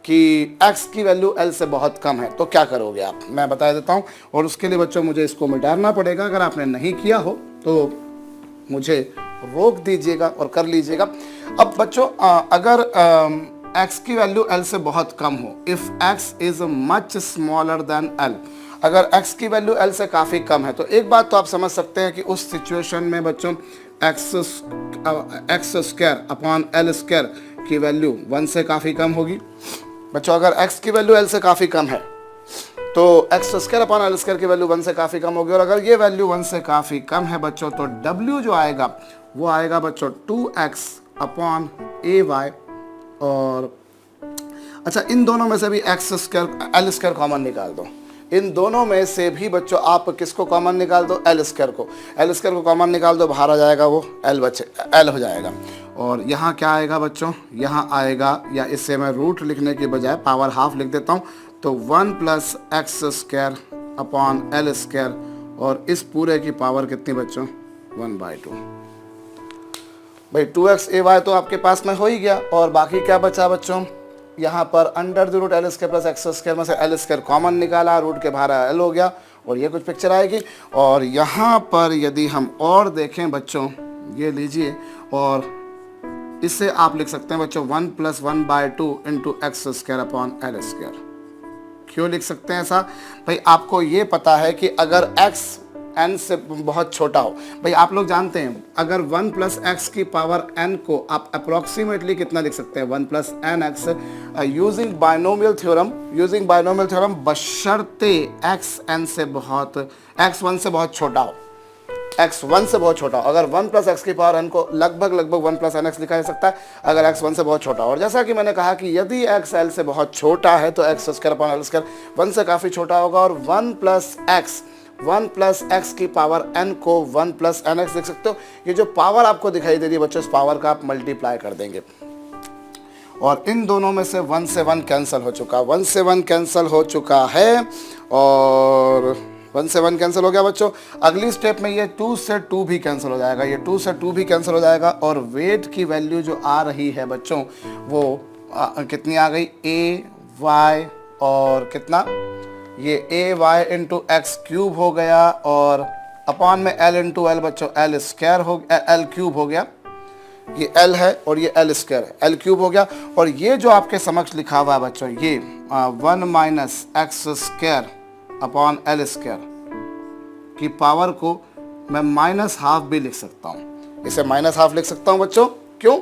कि x की वैल्यू l से बहुत कम है तो क्या करोगे आप, मैं बता देता हूँ। और उसके लिए बच्चों मुझे इसको मिटाना पड़ेगा, अगर आपने नहीं किया हो तो मुझे रोक दीजिएगा और कर लीजिएगा। अब बच्चों अगर x की वैल्यू l से बहुत कम हो, if x is much smaller than l, अगर x की वैल्यू l से काफ़ी कम है तो एक बात तो आप समझ सकते हैं कि उस सिचुएशन में बच्चों x square upon l square की वैल्यू 1 से काफ़ी कम होगी बच्चों। अगर x की वैल्यू l से काफ़ी कम है तो x square upon l square की वैल्यू 1 से काफ़ी कम होगी। और अगर ये वैल्यू 1 से काफ़ी कम है बच्चों तो w जो आएगा वो आएगा बच्चों 2x अपॉन ए वाई। और अच्छा, इन दोनों में से भी x square L square common निकाल दो, इन दोनों में से भी बच्चों आप किसको कॉमन निकाल दो, एल स्क्वायर को। एल स्क्वायर को कॉमन निकाल दो, बाहर आ जाएगा वो एल बच्चे, एल हो जाएगा। और यहाँ क्या आएगा बच्चों, यहाँ आएगा, या इससे मैं रूट लिखने के बजाय पावर हाफ लिख देता हूँ, तो 1 plus x square upon l square, और इस पूरे की पावर कितनी बच्चों, 1/2। भाई 2x ए वाई तो आपके पास में हो ही गया, और बाकी क्या बचा बच्चों, यहाँ पर under the root L square plus x square में से एल स्क्वायर कॉमन निकाला, रूट के बाहर एल हो गया, और ये कुछ पिक्चर आएगी। और यहाँ पर यदि हम और देखें बच्चों, ये लीजिए, और इससे आप लिख सकते हैं बच्चों 1 plus 1/2 into x square upon l square. क्यों लिख सकते हैं ऐसा, भाई आपको ये पता है कि अगर x n से बहुत छोटा हो, भाई आप लोग जानते हैं अगर 1 प्लस एक्स की पावर n को आप अप्रोक्सीमेटली कितना लिख सकते हैं, 1 plus n x, using binomial theorem, बशर्ते x n से बहुत, x 1 से बहुत छोटा हो, x 1 से बहुत छोटा हो। अगर 1 प्लस एक्स की पावर n को लगभग 1 प्लस एन एक्स लिखा जा सकता है अगर x 1 से बहुत छोटा हो। और जैसा कि मैंने कहा कि यदि x l से बहुत छोटा है तो x square upon l square 1 से काफ़ी छोटा होगा, और 1 प्लस एक्स की पावर n को 1 प्लस एन एक्स लिख सकते हो। ये जो पावर आपको दिखाई दे रही है बच्चों, इस पावर का आप मल्टीप्लाई कर देंगे, और इन दोनों में से 1 से 1 कैंसिल हो चुका, 1 से 1 कैंसिल हो चुका है, और 1 से 1 कैंसिल हो गया बच्चों। अगली स्टेप में ये 2 से 2 भी कैंसिल हो जाएगा, ये 2 से 2 भी कैंसिल हो जाएगा, और वेट की वैल्यू जो आ रही है बच्चों वो कितनी आ गई, ए वाई, और कितना, ये ए वाई इंटू एक्स क्यूब हो गया, और अपॉन में एल इंटू एल बच्चों, एल स्क्वायर हो, एल क्यूब हो गया, ये एल है और ये एल स्क्वायर है, एल क्यूब हो गया। और ये जो आपके समक्ष लिखा हुआ है बच्चों, ये 1 minus x square upon l square की पावर को मैं -½ भी लिख सकता हूँ, इसे -½ लिख सकता हूँ बच्चों। क्यों,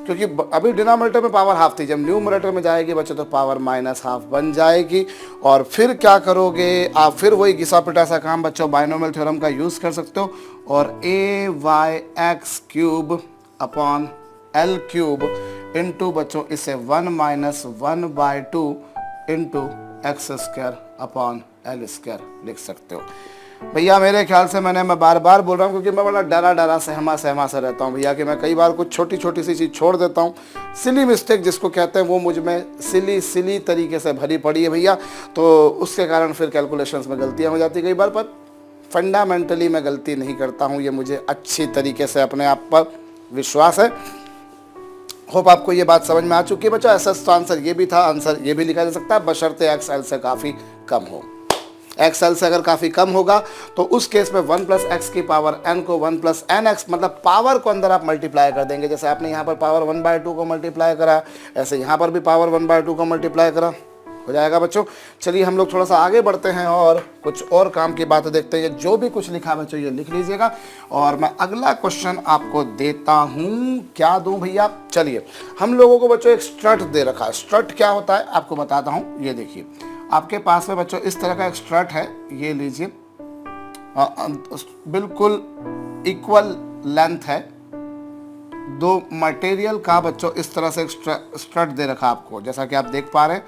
क्योंकि अभी डिनोमिनेटर में पावर हाफ थी, जब न्यूमरेटर में जाएगी बच्चों तो पावर -½ बन जाएगी। और फिर क्या करोगे आप, फिर वही घिसा पिटा सा काम बच्चों, बाइनोमियल थ्योरम का यूज़ कर सकते हो, और a y x cube upon l cube into बच्चों इसे 1 minus 1/2 into x square upon l square लिख सकते हो। भैया मेरे ख्याल से मैं बार बार बोल रहा हूँ क्योंकि मैं बड़ा डरा सहमा सा रहता हूँ भैया, कि मैं कई बार कुछ छोटी सी चीज़ छोड़ देता हूँ। सिली मिस्टेक जिसको कहते हैं वो मुझ में सिली तरीके से भरी पड़ी है भैया, तो उसके कारण फिर कैलकुलेशंस में गलतियाँ हो जाती कई बार, पर फंडामेंटली मैं गलती नहीं करता हूँ, ये मुझे अच्छी तरीके से अपने आप पर विश्वास है। होप आपको ये बात समझ में आ चुकी है बच्चों। ऐसा तो आंसर ये भी था, आंसर ये भी लिखा जा सकता है बशर्ते एक्स एल से काफ़ी कम हो। एक्स एल से अगर काफ़ी कम होगा तो उस केस में 1 प्लस एक्स की पावर n को 1 प्लस एन एक्स, मतलब पावर को अंदर आप मल्टीप्लाई कर देंगे। जैसे आपने यहाँ पर पावर 1/2 को मल्टीप्लाई करा, ऐसे यहाँ पर भी पावर 1/2 को मल्टीप्लाई करा, हो जाएगा बच्चों। चलिए हम लोग थोड़ा सा आगे बढ़ते हैं और कुछ और काम की बातें देखते हैं। जो भी कुछ लिखा बच्चों ये लिख लीजिएगा, और मैं अगला क्वेश्चन आपको देता हूँ। क्या दूँ भैया, चलिए हम लोगों को बच्चों एक स्ट्रट दे रखा है। स्ट्रट क्या होता है आपको बताता हूँ। ये देखिए आपके पास में बच्चों इस तरह का एक स्ट्रट है, ये लीजिए, बिल्कुल इक्वल लेंथ है, दो मटेरियल का बच्चों इस तरह से एक स्ट्रट दे रखा आपको, जैसा कि आप देख पा रहे हैं।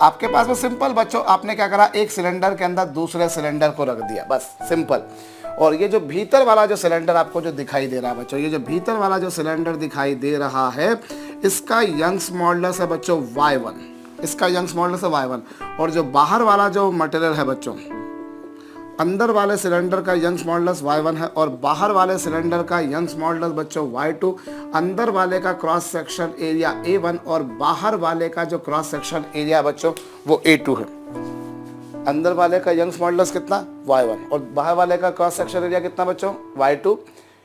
आपके पास में सिंपल बच्चों आपने क्या करा, एक सिलेंडर के अंदर दूसरे सिलेंडर को रख दिया, बस सिंपल। और ये जो भीतर वाला जो सिलेंडर आपको जो दिखाई दे रहा है बच्चों, ये जो भीतर वाला जो सिलेंडर दिखाई दे रहा है, इसका यंग्स मॉडुलस है बच्चों y1, इसका यंग्स मॉडुलस है y1। और जो बाहर वाला जो मटेरियल है बच्चों, अंदर वाले सिलेंडर का यंग्स मॉडुलस y1 है और बाहर वाले सिलेंडर का यंग्स मॉडुलस बच्चों y2। अंदर वाले का क्रॉस सेक्शन एरिया a1 और बाहर वाले का जो क्रॉस सेक्शन एरिया बच्चों वो a2 है। अंदर वाले का यंग्स मॉडुलस कितना, y1, और बाहर वाले का क्रॉस सेक्शन एरिया कितना बच्चों, y2।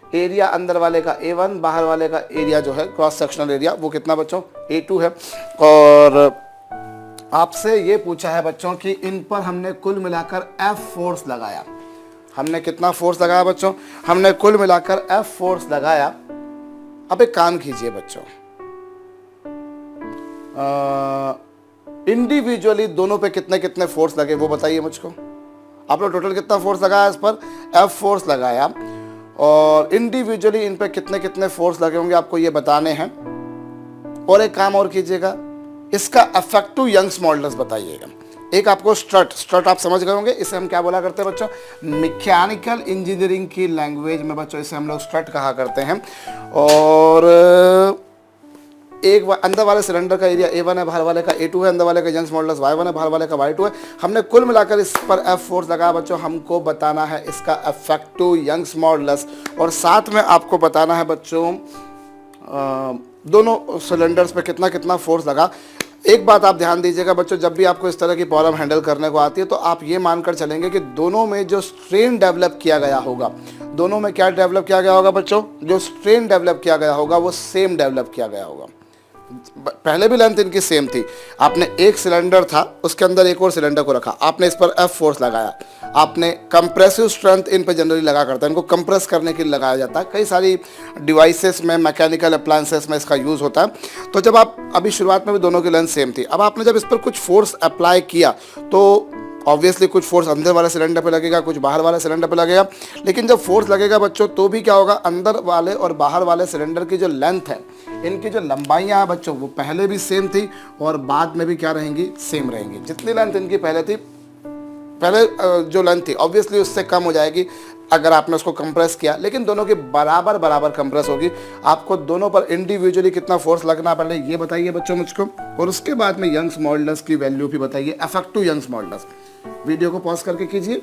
एरिया अंदर वाले का a1, बाहर वाले का एरिया जो है क्रॉस सेक्शनल एरिया वो कितना बच्चों, a2 है। और आपसे ये पूछा है बच्चों कि इन पर हमने कुल मिलाकर F फोर्स लगाया। हमने कितना फोर्स लगाया बच्चों, हमने कुल मिलाकर F फोर्स लगाया। अब एक काम कीजिए बच्चों, इंडिविजुअली दोनों पे कितने कितने फोर्स लगे वो बताइए मुझको। आप लोग टोटल कितना फोर्स लगाया इस पर, F फोर्स लगाया, और इंडिविजुअली इन पे कितने कितने फोर्स लगे होंगे आपको ये बताने हैं। और एक काम और कीजिएगा, इसका इफेक्टिव यंग्स मॉडुलस बताइएगा। एक आपको स्ट्रट आप समझ गए होंगे, इसे हम क्या बोला करते हैं बच्चों, मैकेनिकल इंजीनियरिंग की लैंग्वेज में बच्चों इसे हम लोग स्ट्रट कहा करते हैं। और एक अंदर वाले सिलेंडर का एरिया a1 है, बाहर वाले का a2 है, अंदर वाले का यंग्स मॉडुलस y1 है, बाहर वाले का y2 है। हमने कुल मिलाकर इस पर F फोर्स लगाया बच्चों, हमको बताना है इसका इफेक्टिव यंग्स मॉडुलस, और साथ में आपको बताना है बच्चों दोनों सिलेंडर्स पे कितना कितना फोर्स लगा। एक बात आप ध्यान दीजिएगा बच्चों, जब भी आपको इस तरह की प्रॉब्लम हैंडल करने को आती है तो आप ये मानकर चलेंगे कि दोनों में जो स्ट्रेन डेवलप किया गया होगा, दोनों में क्या डेवलप किया गया होगा बच्चों, जो स्ट्रेन डेवलप किया गया होगा वो सेम डेवलप किया गया होगा। पहले भी लेंथ इनकी सेम थी, आपने एक सिलेंडर था उसके अंदर एक और सिलेंडर को रखा, आपने इस पर F फोर्स लगाया, आपने कंप्रेसिव स्ट्रेंथ इन पे जनरली लगा करता है, इनको कंप्रेस करने के लिए लगाया जाता है, कई सारी डिवाइसेस में, मैकेनिकल अप्लायंसेस में इसका यूज़ होता है। तो जब आप अभी शुरुआत में भी दोनों की लेंथ सेम थी, अब आपने जब इस पर कुछ फोर्स अप्लाई किया तो ऑब्वियसली कुछ फोर्स अंदर वाले सिलेंडर पे लगेगा, कुछ बाहर वाले सिलेंडर पे लगेगा। लेकिन जब फोर्स लगेगा बच्चों तो भी क्या होगा, अंदर वाले और बाहर वाले सिलेंडर की जो लेंथ है, इनकी जो लंबाइयाँ हैं बच्चों वो पहले भी सेम थी और बाद में भी क्या रहेंगी, सेम रहेंगी। जितनी लेंथ इनकी पहले थी, पहले जो लेंथ थी ऑब्वियसली उससे कम हो जाएगी अगर आपने उसको कंप्रेस किया, लेकिन दोनों की बराबर बराबर कंप्रेस होगी। आपको दोनों पर इंडिविजुअली कितना फोर्स लगना पहले ये बताइए बच्चों मुझको, और उसके बाद में यंग्स मॉडुलस की वैल्यू भी बताइए, इफेक्टिव यंग्स मॉडुलस। वीडियो को पॉज करके कीजिए।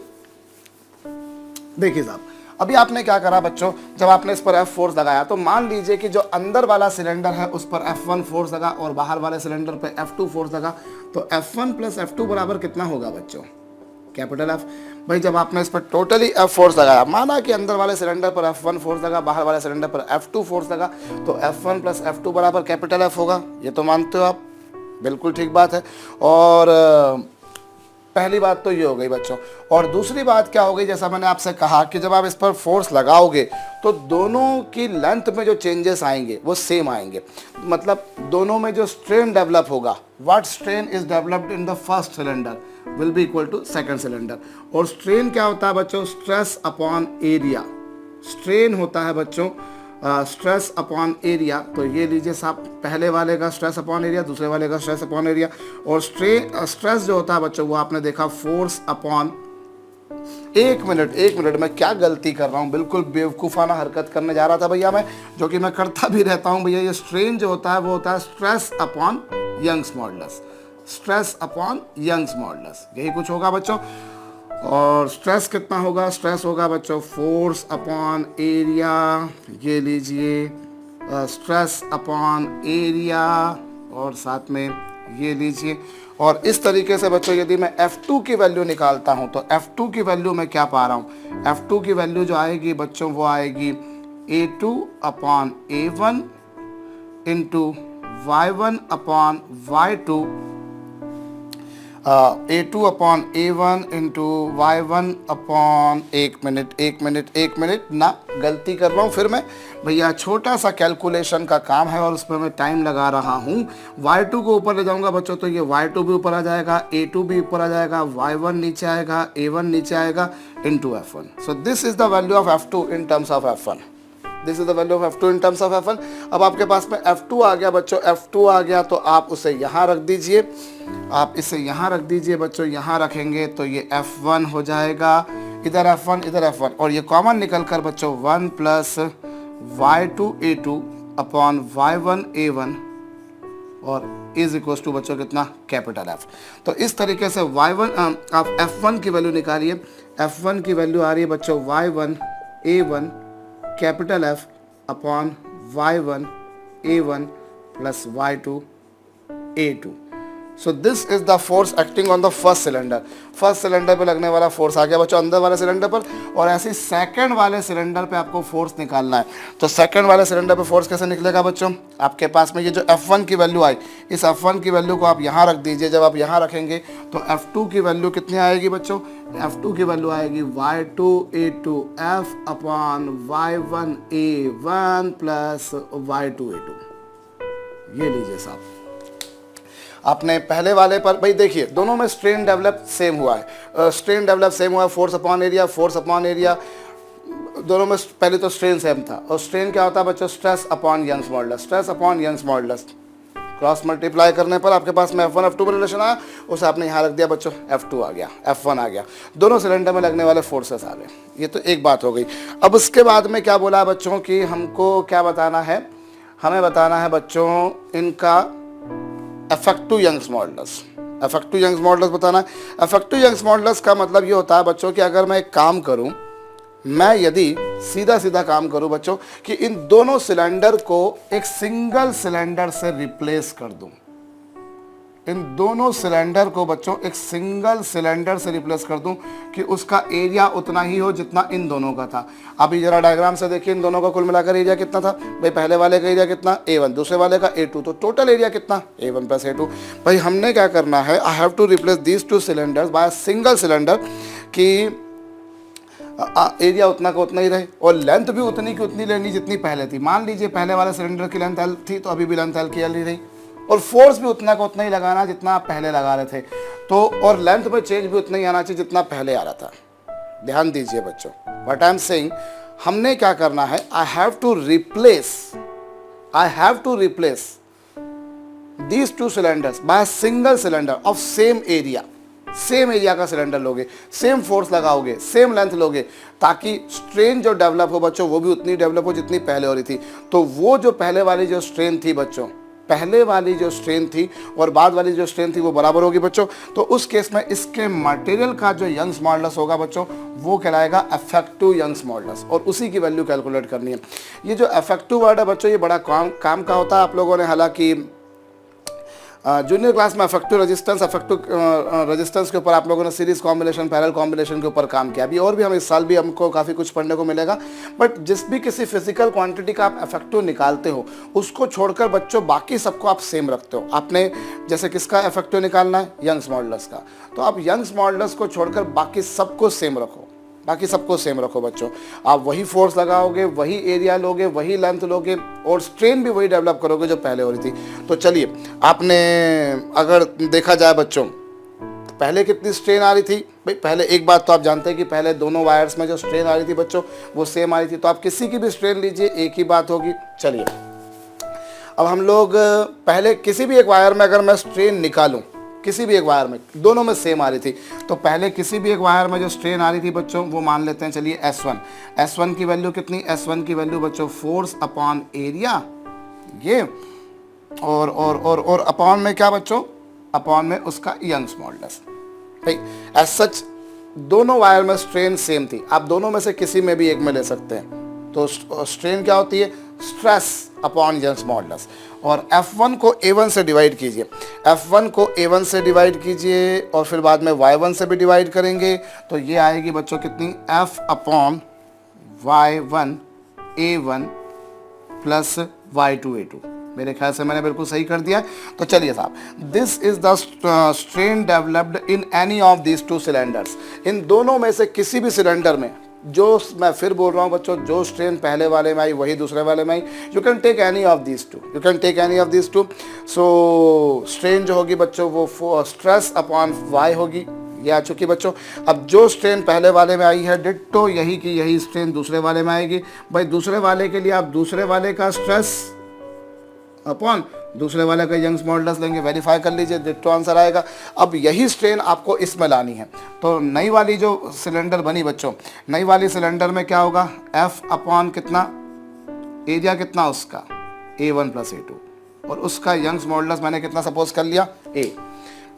देखिए साहब, अभी आपने क्या करा बच्चों, जब आपने इस पर F फोर्स लगाया तो मान लीजिए कि जो अंदर वाला सिलेंडर है उस पर F1 फोर्स लगा और बाहर वाले सिलेंडर पे F2 फोर्स लगा, तो F1 प्लस F2 बराबर कितना होगा बच्चों, कैपिटल F। भाई जब आपने इस पर टोटली F फोर्स लगाया, माना कि अंदर वाले सिलेंडर पर F1 फोर्स लगा, बाहर वाले सिलेंडर पर F2 फोर्स लगा, तो F1 प्लस F2 बराबर कैपिटल F होगा। ये तो मानते हो आप, बिल्कुल ठीक बात है। और पहली बात तो ये हो गई बच्चों। और दूसरी बात क्या हो गई, जैसा मैंने आपसे कहा कि जब आप इस पर फोर्स लगाओगे तो दोनों की लेंथ में जो चेंजेस आएंगे वो सेम आएंगे, मतलब दोनों में जो स्ट्रेन डेवलप होगा, what strain is developed in the first cylinder will be equal to second cylinder. और स्ट्रेन क्या होता है बच्चों, स्ट्रेस अपॉन एरिया। स्ट्रेन होता है बच्चों स्ट्रेस अपॉन एरिया। तो ये लीजिए साहब, पहले वाले का स्ट्रेस अपॉन एरिया, दूसरे वाले का स्ट्रेस अपॉन एरिया। और स्ट्रेस जो होता है बच्चों वो आपने देखा फोर्स अपॉन, एक मिनट मैं क्या गलती कर रहा हूँ, बिल्कुल बेवकूफ़ाना हरकत करने जा रहा था भैया मैं, जो कि मैं करता भी रहता हूँ भैया। ये स्ट्रेन जो होता है वो होता है stress upon Young's modulus, stress upon Young's modulus, यही कुछ होगा बच्चों। और स्ट्रेस कितना होगा, स्ट्रेस होगा बच्चों फोर्स अपॉन एरिया, ये लीजिए स्ट्रेस अपॉन एरिया, और साथ में ये लीजिए। और इस तरीके से बच्चों यदि मैं F2 की वैल्यू निकालता हूं तो F2 की वैल्यू मैं क्या पा रहा हूं, F2 की वैल्यू जो आएगी बच्चों वो आएगी A2 upon A1 into Y1 upon Y2, A2 upon A1 into Y1 upon, एक मिनट ना, गलती कर रहा हूँ फिर मैं भैया, छोटा सा कैलकुलेशन का काम है और उसमें मैं टाइम लगा रहा हूँ। Y2 को ऊपर ले जाऊँगा बच्चों तो ये Y2 भी ऊपर आ जाएगा, A2 भी ऊपर आ जाएगा, Y1 नीचे आएगा, A1 नीचे आएगा into F1। So this is the value of F2 in terms of F1। This is the value of F2 in terms of F1। अब आपके पास में F2 आ गया बच्चों, F2 आ गया तो आप उसे यहाँ रख दीजिए, आप इसे यहाँ रख दीजिए बच्चों, यहाँ रखेंगे तो ये F1 हो जाएगा, इधर F1 इधर F1, और ये कॉमन निकल कर बच्चों 1 plus y2 a2 upon y1 a1 और इज इक्वल्स टू बच्चों कितना, कैपिटल F। तो इस तरीके से y1 आप F1 की वैल्यू निकालिए, F1 की वैल्यू आ रही है बच्चों y1 a1 capital F upon y1 a1 plus y2 a2। So this is the force acting on the first cylinder. First cylinder पे लगने वाला फोर्स आ गया बच्चों अंदर वाले सिलेंडर पर, और ऐसे सेकंड वाले सिलेंडर पे आपको फोर्स निकालना है। तो सेकंड वाले सिलेंडर पे फोर्स कैसे निकलेगा बच्चों, आपके पास में ये जो F1 की वैल्यू आई, इस F1 की वैल्यू को आप यहाँ रख दीजिए। जब आप यहाँ रखेंगे तो F2 की वैल्यू कितनी आएगी बच्चों, F2 की वैल्यू आएगी y2 a2 F upon y1 a1 plus y2 a2। ये लीजिए साहब, आपने पहले वाले पर भाई देखिए दोनों में स्ट्रेन डेवलप सेम हुआ है, स्ट्रेन डेवलप सेम हुआ है, फोर्स अपॉन एरिया दोनों में पहले तो स्ट्रेन सेम था। और स्ट्रेन क्या होता है बच्चों, stress upon Young's modulus, stress upon Young's modulus. Cross multiply करने पर आपके पास में F1 F2 में रिलेशन आया, उसे आपने यहाँ रख दिया बच्चों, F2 आ गया, F1 आ गया, दोनों सिलेंडर में लगने वाले फोर्सेस आ गए। ये तो एक बात हो गई। अब उसके बाद में क्या बोला बच्चों कि हमको क्या बताना है, हमें बताना है बच्चों इनका effective Young's modulus. Effective Young's modulus बताना है। इफेक्टिव यंग्स मॉडुलस का मतलब ये होता है बच्चों कि अगर मैं एक काम करूं, मैं यदि सीधा काम करूं बच्चों कि इन दोनों सिलेंडर को एक सिंगल सिलेंडर से रिप्लेस कर दूं, इन दोनों सिलेंडर को बच्चों एक सिंगल सिलेंडर से रिप्लेस कर दूं कि उसका एरिया उतना ही हो जितना इन दोनों का था। अभी जरा डायग्राम से देखिए, इन दोनों का कुल मिलाकर एरिया कितना था भाई, पहले वाले का एरिया कितना A1, दूसरे वाले का A2, तो टोटल एरिया कितना A1 प्लस A2। भाई हमने क्या करना है, I have to replace these two cylinders by single cylinder कि एरिया उतना का उतना ही रहे और लेंथ भी उतनी की उतनी लेनी जितनी पहले थी। मान लीजिए पहले वाले सिलेंडर की लेंथ L थी तो अभी भी लेंथ L की L ही रही, और फोर्स भी उतना का उतना ही लगाना जितना आप पहले लगा रहे थे, तो और लेंथ में चेंज भी उतना ही आना चाहिए जितना पहले आ रहा था। ध्यान दीजिए बच्चों, व्हाट आई एम सेइंग, हमने क्या करना है, I have to replace these two cylinders by single cylinder of same area. Same area का सिलेंडर लोगे, सेम फोर्स लगाओगे, सेम लेंथ लोगे, ताकि स्ट्रेन जो डेवलप हो बच्चों वो भी उतनी डेवलप हो जितनी पहले हो रही थी। तो वो जो पहले वाली जो स्ट्रेन थी बच्चों, पहले वाली जो स्ट्रेन थी और बाद वाली जो स्ट्रेन थी वो बराबर होगी बच्चों। तो उस केस में इसके मटेरियल का जो यंग्स मॉडुलस होगा बच्चों वो कहलाएगा इफेक्टिव यंग्स मॉडुलस, और उसी की वैल्यू कैलकुलेट करनी है। ये जो इफेक्टिव वर्ड है बच्चों ये बड़ा काम का होता है। आप लोगों ने हालांकि जूनियर क्लास में इफेक्टिव रेजिस्टेंस के ऊपर आप लोगों ने सीरीज कॉम्बिनेशन, पैरेलल कॉम्बिनेशन के ऊपर काम किया। अभी और भी हम इस साल भी हमको काफ़ी कुछ पढ़ने को मिलेगा। बट जिस भी किसी फिजिकल क्वांटिटी का आप इफेक्टिव निकालते हो उसको छोड़कर बच्चों बाकी सबको आप सेम रखते हो। आपने जैसे किसका इफेक्टिव निकालना है, यंग्स मॉडुलस का, तो आप यंग्स मॉडुलस को छोड़कर बाकी सबको सेम रखो, बाकी सबको सेम रखो बच्चों। आप वही फोर्स लगाओगे, वही एरिया लोगे, वही लेंथ लोगे और स्ट्रेन भी वही डेवलप करोगे जो पहले हो रही थी। तो चलिए, आपने अगर देखा जाए बच्चों पहले कितनी स्ट्रेन आ रही थी भाई, पहले एक बात तो आप जानते हैं कि पहले दोनों वायर्स में जो स्ट्रेन आ रही थी बच्चों वो सेम आ रही थी। तो आप किसी की भी स्ट्रेन लीजिए एक ही बात होगी। चलिए अब हम लोग पहले किसी भी एक वायर में अगर मैं स्ट्रेन निकालूं, किसी भी एक वायर में, दोनों में सेम आ रही थी, तो पहले किसी भी एक वायर में जो स्ट्रेन आ रही थी बच्चों वो मान लेते हैं चलिए S1 की वैल्यू कितनी, S1 की वैल्यू बच्चों फोर्स अपॉन एरिया, ये और अपॉन में क्या बच्चों, अपॉन में उसका यंग्स मॉडुलस। भाई एज सच दोनों वायर में स्ट्रेन सेम थी, आप दोनों में से किसी में भी एक में ले सकते हैं। तो स्ट्रेन क्या होती है, स्ट्रेस अपॉन यंग्स मॉडुलस। और F1 को A1 से डिवाइड कीजिए, F1 को A1 से डिवाइड कीजिए और फिर बाद में Y1 से भी डिवाइड करेंगे तो ये आएगी बच्चों कितनी, F upon Y1 A1 plus Y2 A2। मेरे ख्याल से मैंने बिल्कुल सही कर दिया। तो चलिए साहब, this is the strain developed in any of these two cylinders. इन दोनों में से किसी भी सिलेंडर में, जो मैं फिर बोल रहा हूँ बच्चों, जो स्ट्रेन पहले वाले में आई वही दूसरे वाले में आई। You can take any of these two, so strain जो होगी बच्चों वो स्ट्रेस अपॉन वाई होगी, ये आ चुकी बच्चों। अब जो स्ट्रेन पहले वाले में आई है डिट्टो यही की यही स्ट्रेन दूसरे वाले में आएगी। भाई दूसरे वाले के लिए आप दूसरे वाले का स्ट्रेस अपॉन दूसरे वाले का यंग्स मॉडुलस लेंगे, वेरीफाई कर लीजिए, डिट्टो आंसर आएगा। अब यही स्ट्रेन आपको इसमें लानी है। तो नई वाली जो सिलेंडर बनी बच्चों, नई वाली सिलेंडर में क्या होगा, एफ अपॉन कितना, एरिया कितना उसका A1 + A2, और उसका यंग्स मॉडुलस मैंने कितना सपोज कर लिया, A।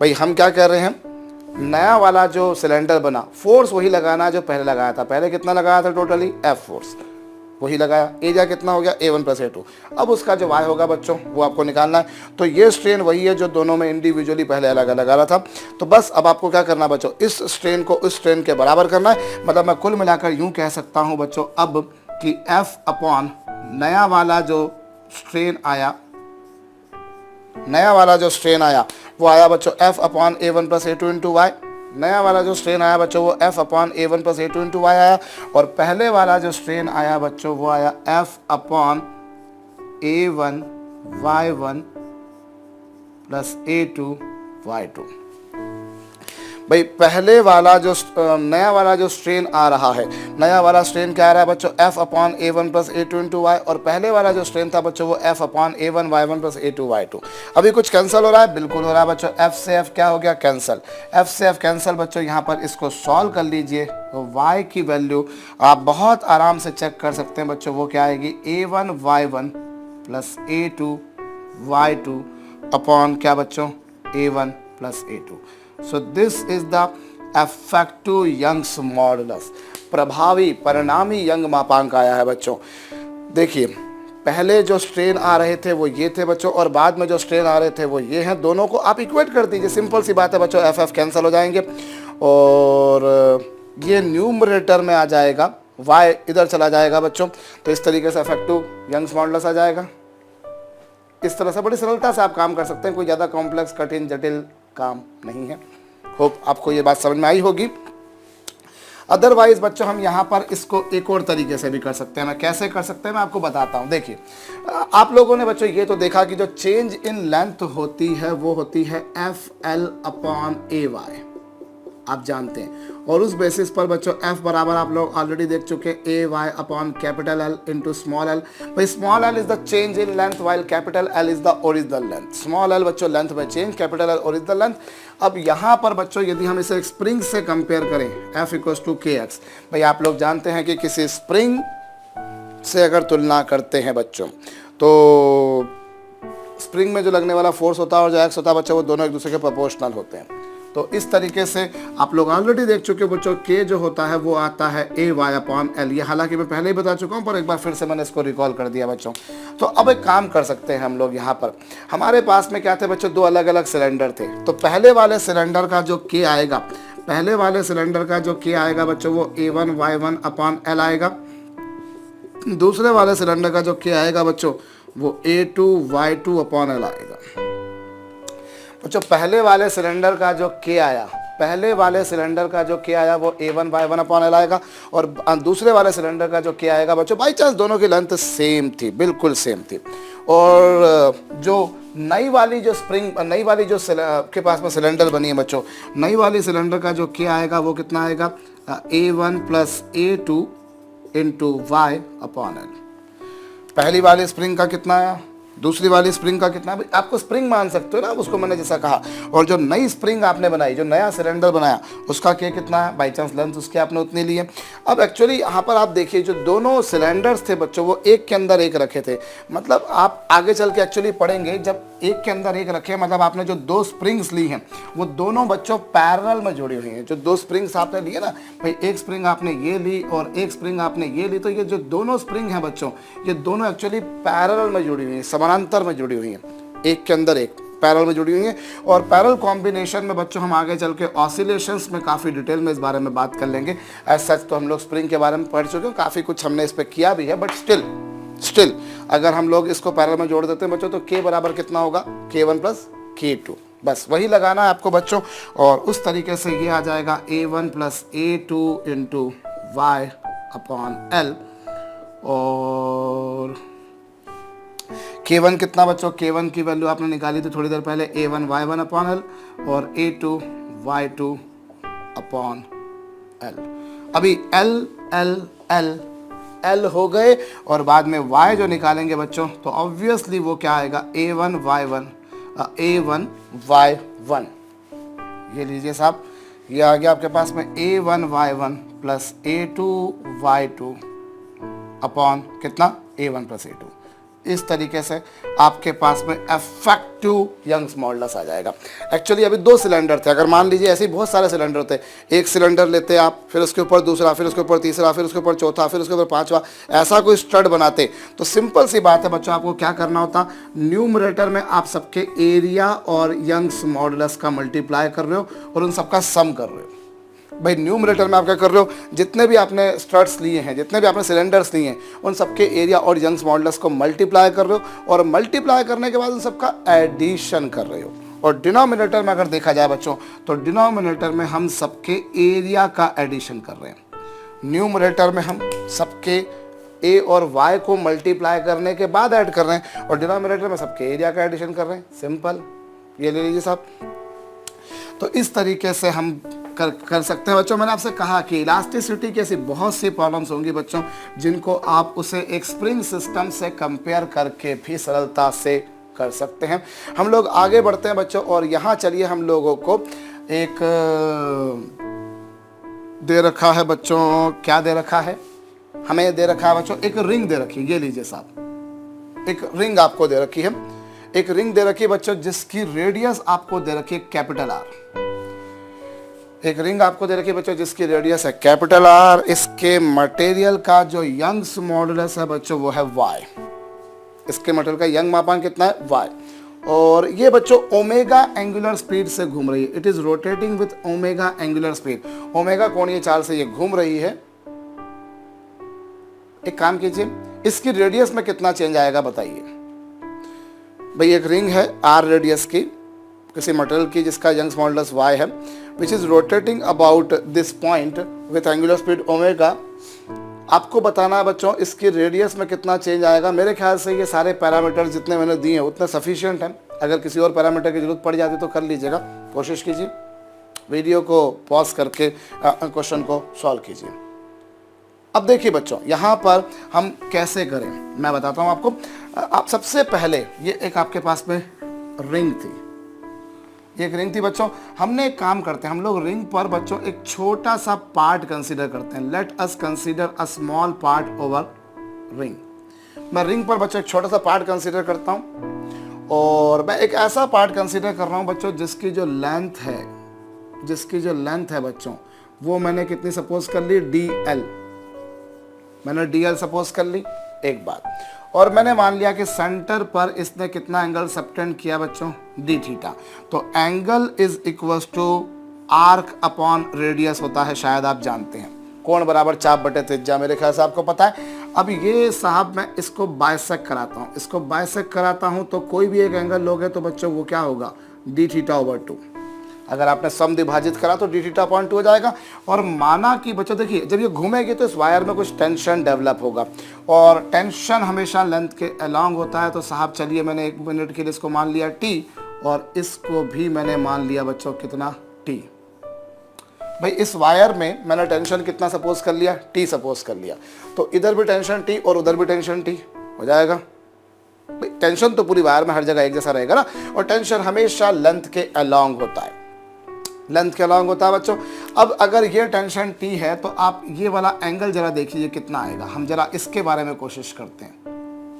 भाई हम क्या कर रहे हैं, नया वाला जो सिलेंडर बना फोर्स वही लगाना है जो पहले लगाया था। पहले कितना लगाया था टोटली, F फोर्स वही लगाया। एरिया कितना हो गया, A1 + A2। अब उसका जो y होगा बच्चों वो आपको निकालना है। तो ये स्ट्रेन वही है जो दोनों में इंडिविजुअली पहले अलग अलग आ रहा था। तो बस अब आपको क्या करना है बच्चों, इस स्ट्रेन को उस स्ट्रेन के बराबर करना है। मतलब मैं कुल मिलाकर यूँ कह सकता हूँ बच्चों अब कि F अपॉन नया वाला जो स्ट्रेन आया, नया वाला जो स्ट्रेन आया वो आया बच्चों F upon A1 + A2 × y। नया वाला जो स्ट्रेन आया बच्चों वो F upon A1 + A2 × y आया। और पहले वाला जो स्ट्रेन आया बच्चों वो आया F upon A1 y1 + A2 y2। भाई पहले वाला जो नया वाला जो स्ट्रेन आ रहा है, नया वाला स्ट्रेन क्या आ रहा है बच्चों, F upon A1 + A2 × y। और पहले वाला जो स्ट्रेन था बच्चों वो F upon A1 y1 + A2 y2। अभी कुछ कैंसिल हो रहा है, बिल्कुल हो रहा है बच्चों। F से F क्या हो गया, कैंसिल। F से F कैंसिल बच्चों। यहाँ पर इसको सॉल्व कर लीजिए तो y की वैल्यू आप बहुत आराम से चेक कर सकते हैं बच्चों, वो क्या आएगी, A1 y1 + A2 y2 upon क्या बच्चों, A1 + A2। So this is the effective Young's modulus। प्रभावी परिणामी यंग मापांक आया है बच्चों। देखिए पहले जो स्ट्रेन आ रहे थे वो ये थे बच्चों, और बाद में जो स्ट्रेन आ रहे थे वो ये हैं। दोनों को आप इक्वेट कर दीजिए, सिंपल सी बात है बच्चों, एफ एफ कैंसिल हो जाएंगे और ये न्यूमरेटर में आ जाएगा, y इधर चला जाएगा बच्चों। तो इस तरीके से इफेक्टिव यंग्स मॉडुलस आ जाएगा। इस तरह से बड़ी सरलता से आप काम कर सकते हैं, कोई ज़्यादा कॉम्प्लेक्स कठिन जटिल काम नहीं है। होप आपको ये बात समझ में आई होगी। अदरवाइज बच्चों हम यहाँ पर इसको एक और तरीके से भी कर सकते हैं। मैं कैसे कर सकते हैं मैं आपको बताता हूँ। देखिए आप लोगों ने बच्चों ये तो देखा कि जो चेंज इन लेंथ होती है वो होती है FL अपॉन AY, आप जानते हैं। और उस बेसिस पर बच्चों F बराबर आप लोग ऑलरेडी देख चुके हैं AY upon capital L into small l। भाई small l is the change in length while capital L is the original length. Small l बच्चों लेंथ में change, capital L original length. अब यहाँ पर बच्चों यदि हम इसे एक स्प्रिंग से कंपेयर करें F = kx, भाई आप लोग जानते हैं कि किसी स्प्रिंग से अगर तुलना करते हैं बच्चों तो स्प्रिंग में जो लगने वाला फोर्स होता है और जो एक्स होता है बच्चों वो दोनों एक दूसरे के प्रोपोर्शनल होते हैं। तो इस तरीके से आप लोग ऑलरेडी देख चुके बच्चों, के जो होता है वो आता है AY अपॉन L। ये हालांकि मैं पहले ही बता चुका हूँ पर एक बार फिर से मैंने इसको रिकॉल कर दिया बच्चों। तो अब एक काम कर सकते हैं हम लोग, यहाँ पर हमारे पास में क्या थे बच्चों, दो अलग अलग सिलेंडर थे। तो पहले वाले सिलेंडर का जो के आएगा, पहले वाले सिलेंडर का जो के आएगा बच्चों वो A1 y1 अपॉन L आएगा। दूसरे वाले सिलेंडर का जो के आएगा बच्चों वो A2 y2 अपॉन L आएगा। बच्चों पहले वाले सिलेंडर का जो के आया, पहले वाले सिलेंडर का जो के आया वो A1 y1 अपॉन L आएगा। और दूसरे वाले सिलेंडर का जो के आएगा बच्चों, बाई चांस दोनों की लेंथ सेम थी, बिल्कुल सेम थी। और जो नई वाली जो स्प्रिंग, नई वाली जो के पास में सिलेंडर बनी है बच्चों, नई वाली सिलेंडर का जो के आएगा वो कितना आएगा, A1 + A2 into y upon L। पहली वाली स्प्रिंग का कितना आया, दूसरी वाली स्प्रिंग का कितना, आपको स्प्रिंग मान सकते हो ना उसको, मैंने जैसा कहा। और जो नई स्प्रिंग आपने बनाई, जो नया सिलेंडर बनाया उसका के कितना है, बाई चांस लेंथ उसके आपने उतनी ली है। अब एक्चुअली यहाँ पर आप देखिए जो दोनों सिलेंडर्स थे बच्चों वो एक के अंदर एक रखे थे। मतलब आप आगे चल के एक्चुअली पढ़ेंगे, जब एक के अंदर एक रखे मतलब आपने जो दो स्प्रिंग्स ली हैं वो दोनों बच्चों पैरेलल में जुड़ी हुई हैं। जो दो स्प्रिंग्स आपने लिए ना भाई, एक स्प्रिंग आपने ये ली और एक स्प्रिंग आपने ये ली, तो ये जो दोनों स्प्रिंग हैं बच्चों ये दोनों एक्चुअली पैरेलल में जुड़ी हुई हैं, समानांतर में जुड़ी हुई हैं, एक के अंदर एक पैरेलल में जुड़ी हुई हैं। और पैरेलल कॉम्बिनेशन में बच्चों हम आगे चल के ऑसिलेशंस में काफ़ी डिटेल में इस बारे में बात कर लेंगे। एज सच तो हम लोग स्प्रिंग के बारे में पढ़ चुके हैं, काफ़ी कुछ हमने इस पर किया भी है, बट स्टिल अगर हम लोग इसको पैरेलल में जोड़ देते हैं बच्चों तो के बराबर कितना होगा, K1 + K2। बस वही लगाना है आपको बच्चों। और उस तरीके से ये आ जाएगा A1 + A2 into y upon L। और K1 कितना बच्चों, K1 की वैल्यू आपने निकाली थी थोड़ी देर पहले, A1 y1 अपॉन L और A2 y2 अपॉन एल। अभी एल एल एल एल हो गए और बाद में y जो निकालेंगे बच्चों तो ऑब्वियसली वो क्या आएगा a1 y1 a1 y1। ये लीजिए साहब, ये आ गया आपके पास में a1 y1 plus a2 y2 upon कितना a1 प्लस a2। इस तरीके से आपके पास में इफेक्टिव यंग्स मॉडुलस आ जाएगा। एक्चुअली अभी 2 सिलेंडर थे, अगर मान लीजिए ऐसे ही बहुत सारे सिलेंडर थे, एक सिलेंडर लेते आप, फिर उसके ऊपर दूसरा, फिर उसके ऊपर तीसरा, फिर उसके ऊपर चौथा, फिर उसके ऊपर पांचवा, ऐसा कोई स्टड बनाते तो सिंपल सी बात है बच्चों, आपको क्या करना होता, न्यूमरेटर में आप सबके एरिया और यंग्स मॉडुलस का मल्टीप्लाई कर रहे हो और उन सबका सम कर रहे हो। भाई न्यूमरेटर में आप क्या कर रहे हो, जितने भी आपने स्टड्स लिए हैं, जितने भी आपने सिलेंडर्स लिए हैं, उन सबके एरिया और यंग्स मॉडुलस को मल्टीप्लाई कर रहे हो और मल्टीप्लाई करने के बाद उन सबका एडिशन कर रहे हो। और डिनोमिनेटर में अगर देखा जाए बच्चों तो डिनोमिनेटर में हम सबके एरिया का एडिशन कर रहे हैं। न्यूमरेटर में हम सबके ए और वाई को मल्टीप्लाई करने के बाद ऐड कर रहे हैं और डिनोमिनेटर में सबके एरिया का एडिशन कर रहे हैं। सिंपल, ये ले लीजिए साहब। तो इस तरीके से हम कर सकते हैं बच्चों। मैंने आपसे कहा कि इलास्टिसिटी की ऐसी बहुत सी प्रॉब्लम्स होंगी बच्चों जिनको आप उसे एक स्प्रिंग सिस्टम से कंपेयर करके भी सरलता से कर सकते हैं। हम लोग आगे बढ़ते हैं बच्चों और यहाँ चलिए हम लोगों को एक दे रखा है बच्चों, क्या दे रखा है हमें, दे रखा है बच्चों एक रिंग दे रखी है। ये लीजिए साहब, एक रिंग आपको दे रखी है, एक रिंग दे रखी है बच्चों जिसकी रेडियस आपको दे रखी है कैपिटल आर। एक रिंग आपको दे रखी है बच्चों जिसकी रेडियस है कैपिटल आर। इसके मटेरियल का जो यंग्स मॉडुलस है बच्चों वो है y। इसके मटेरियल का यंग मापांक कितना है y। और ये बच्चों ओमेगा एंगुलर स्पीड से घूम रही है। It is rotating with omega angular speed. Omega कोणीय चाल से ये घूम रही है। एक काम कीजिए, इसकी रेडियस में कितना चेंज आएगा बताइए। भाई एक रिंग है r रेडियस की किसी मटेरियल की जिसका यंग्स मॉडुलस y है, which is rotating about this point with angular speed omega. आपको बताना है बच्चों इसकी रेडियस में कितना चेंज आएगा। मेरे ख्याल से ये सारे पैरामीटर जितने मैंने दिए हैं उतने सफिशिएंट हैं। अगर किसी और पैरामीटर की जरूरत पड़ जाती तो कर लीजिएगा, कोशिश कीजिए, वीडियो को पॉज करके क्वेश्चन को सॉल्व कीजिए। अब देखिए बच्चों यहाँ पर हम कैसे करें मैं बताता हूँ आपको। आप सबसे पहले ये एक आपके पास में रिंग थी, ये एक रिंग थी बच्चों। हमने एक काम करते हैं, हम लोग रिंग पर बच्चों एक छोटा सा पार्ट कंसीडर करते हैं। Let us consider a small part over ring. मैं रिंग पर बच्चों एक छोटा सा पार्ट कंसीडर करता हूँ और मैं एक ऐसा पार्ट कंसीडर कर रहा हूँ बच्चों जिसकी जो लेंथ है, बच्चों वो मैंने कितनी सपोज कर ली, DL। मैंने DL सपोज कर ली एक बात, और मैंने मान लिया कि सेंटर पर इसने कितना एंगल सबटेंड किया बच्चों, d थीटा। तो angle is equals to arc upon radius होता है, शायद आप जानते हैं, कोण बराबर चाप बटे त्रिज्या, मेरे ख्याल से आपको पता है। अब ये साहब मैं इसको बाइसेक्ट कराता हूँ, तो कोई भी एक एंगल लोगे तो बच्चों वो क्या होगा, d थीटा ओवर 2। अगर आपने सम विभाजित करा तो d थीटा अपॉन 2 हो जाएगा। और माना कि बच्चों देखिए जब ये घूमेगी तो इस वायर में कुछ टेंशन डेवलप होगा और टेंशन हमेशा लेंथ के अलोंग होता है। तो साहब चलिए मैंने 1 मिनट के लिए इसको मान लिया t और इसको भी मैंने मान लिया बच्चों कितना, t। भाई इस वायर में मैंने टेंशन कितना सपोज कर लिया, t सपोज कर लिया, तो इधर भी टेंशन t और उधर भी टेंशन t हो जाएगा। भाई टेंशन तो पूरी वायर में हर जगह एक जैसा रहेगा ना, और टेंशन हमेशा लेंथ के अलोंग होता है, बच्चों। अब अगर ये टेंशन T है तो आप ये वाला एंगल जरा देखिए कितना आएगा। हम जरा इसके बारे में कोशिश करते हैं,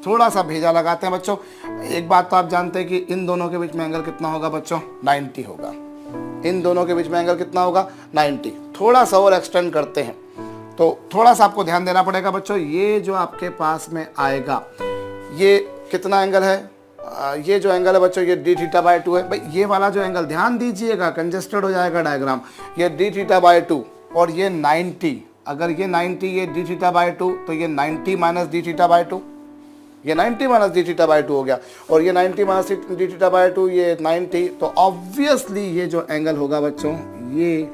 थोड़ा सा भेजा लगाते हैं बच्चों। एक बात तो आप जानते हैं कि इन दोनों के बीच में एंगल कितना होगा बच्चों, 90 होगा। इन दोनों के बीच में एंगल कितना होगा, 90। थोड़ा सा और एक्सटेंड करते हैं तो थोड़ा सा आपको ध्यान देना पड़ेगा बच्चों। ये जो आपके पास में आएगा ये कितना एंगल है, ये जो एंगल है बच्चों ये d थीटा बाय 2 है। भाई ये वाला जो एंगल, ध्यान दीजिएगा, कंजेस्टेड हो जाएगा डायग्राम। ये d थीटा बाय 2 और ये 90, अगर ये 90 ये d थीटा बाय 2 तो ये 90 माइनस d थीटा बाय 2, ये 90 माइनस d थीटा बाय 2 हो गया। और ये 90 माइनस d थीटा बाय 2 ये 90, तो ऑब्वियसली ये जो एंगल होगा बच्चों ये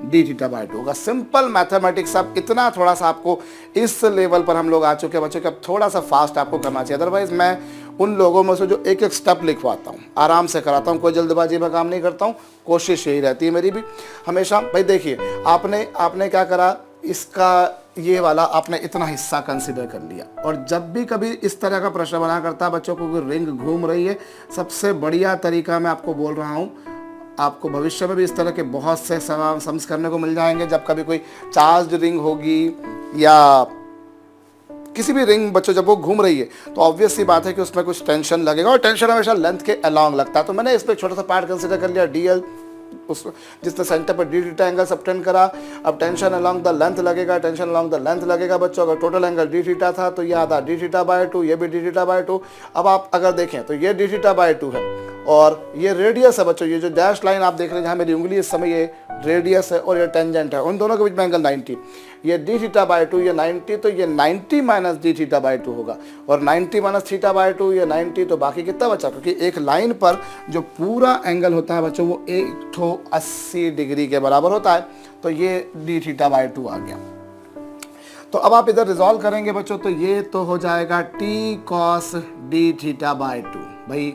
d थीटा बाय 2 होगा। Simple mathematics. अब इतना थोड़ा सा आपको इस लेवल पर हम लोग आ चुके हैं बच्चों कि अब थोड़ा सा फास्ट आपको करना चाहिए, अदरवाइज मैं उन लोगों में से जो एक एक स्टेप लिखवाता हूँ आराम से कराता हूँ, कोई जल्दबाजी में काम नहीं करता हूँ, कोशिश यही रहती है मेरी भी हमेशा। भाई देखिए, आपने क्या करा, इसका ये वाला आपने इतना हिस्सा कंसिडर कर लिया, और जब भी कभी इस तरह का प्रश्न बना करता है बच्चों को कि रिंग घूम रही है, सबसे बढ़िया तरीका मैं आपको बोल रहा हूँ, आपको भविष्य में भी इस तरह के बहुत से सम्स करने को मिल जाएंगे। जब कभी कोई चार्ज रिंग होगी या किसी भी रिंग बच्चों जब वो घूम रही है, तो ऑब्वियस सी बात है कि उसमें कुछ टेंशन लगेगा, और टेंशन हमेशा लेंथ के अलोंग लगता है। तो मैंने इस पर छोटा सा पार्ट कंसिडर कर लिया, DL, उस जिसने सेंटर पर d थीटा एंगल सबटेंड करा। अब टेंशन अलोंग द लेंथ लगेगा, टेंशन अलोंग द लेंथ लगेगा बच्चों। अगर टोटल एंगल d थीटा था तो ये आधा d थीटा बाय 2, ये भी d थीटा बाय 2। अब आप अगर देखें तो ये d थीटा बाय 2 है, और ये रेडियस है बच्चों। ये जो डैश लाइन आप देख रहे हैं जहाँ मेरी उंगली इस समय, ये रेडियस है और ये टेंजेंट है, उन दोनों के बीच में एंगल 90। ये d थीटा बाय 2, ये 90, तो ये 90 माइनस d थीटा बाय 2 होगा, और 90 माइनस थीटा बाय 2 ये 90, तो बाकी कितना बचा? क्योंकि एक लाइन पर जो पूरा एंगल होता है बच्चों वो 180 डिग्री के बराबर होता है, तो ये d थीटा बाय 2 आ गया। तो अब आप इधर रिजॉल्व करेंगे बच्चों, तो ये तो हो जाएगा t cos d theta by 2। भाई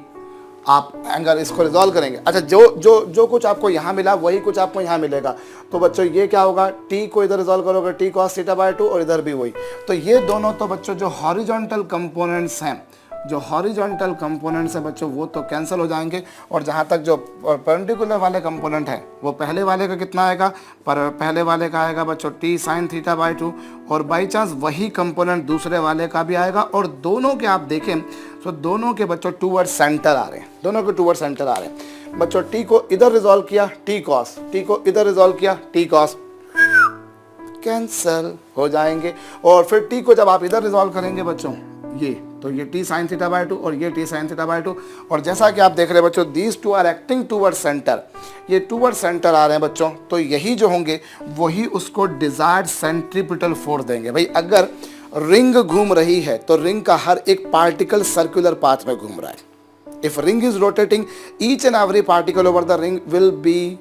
आप एंगल इसको रिजॉल्व करेंगे, अच्छा जो कुछ आपको यहाँ मिला वही कुछ आपको यहाँ मिलेगा। तो बच्चों ये क्या होगा, t को इधर रिजॉल्व करोगे t cos थीटा बाय 2, और इधर भी वही। तो ये दोनों तो बच्चों जो हॉरिजॉन्टल कंपोनेंट्स हैं, जो हॉरिजॉन्टल कंपोनेंट्स हैं बच्चों, वो तो कैंसिल हो जाएंगे, और जहाँ तक जो परपेंडिकुलर वाले कंपोनेंट है वो पहले वाले का कितना आएगा, पर पहले वाले का आएगा बच्चों t साइन थीटा बाय 2, और बाई चांस वही कंपोनेंट दूसरे वाले का भी आएगा। और दोनों के आप देखें तो दोनों के बच्चों टूवर्ड सेंटर आ रहे हैं, दोनों के टूवर्ड सेंटर आ रहे हैं बच्चों। t को इधर रिजॉल्व किया t cos, t को इधर रिजॉल्व किया t cos, कैंसिल हो जाएंगे। और फिर t को जब आप इधर रिजॉल्व करेंगे बच्चों, ये तो ये t साइन थीटा बाय 2 और ये t साइन थीटा बाय 2, और जैसा कि आप देख रहे हैं बच्चों, these two are acting toward centre, ये टूवर्ड सेंटर आ रहे हैं बच्चों। तो यही जो होंगे वही उसको डिजायर्ड सेंट्रीपिटल फोर्स देंगे। भाई अगर रिंग घूम रही है तो रिंग का हर एक पार्टिकल सर्कुलर पाथ में घूम रहा है। If ring is rotating, each and every particle over the ring will be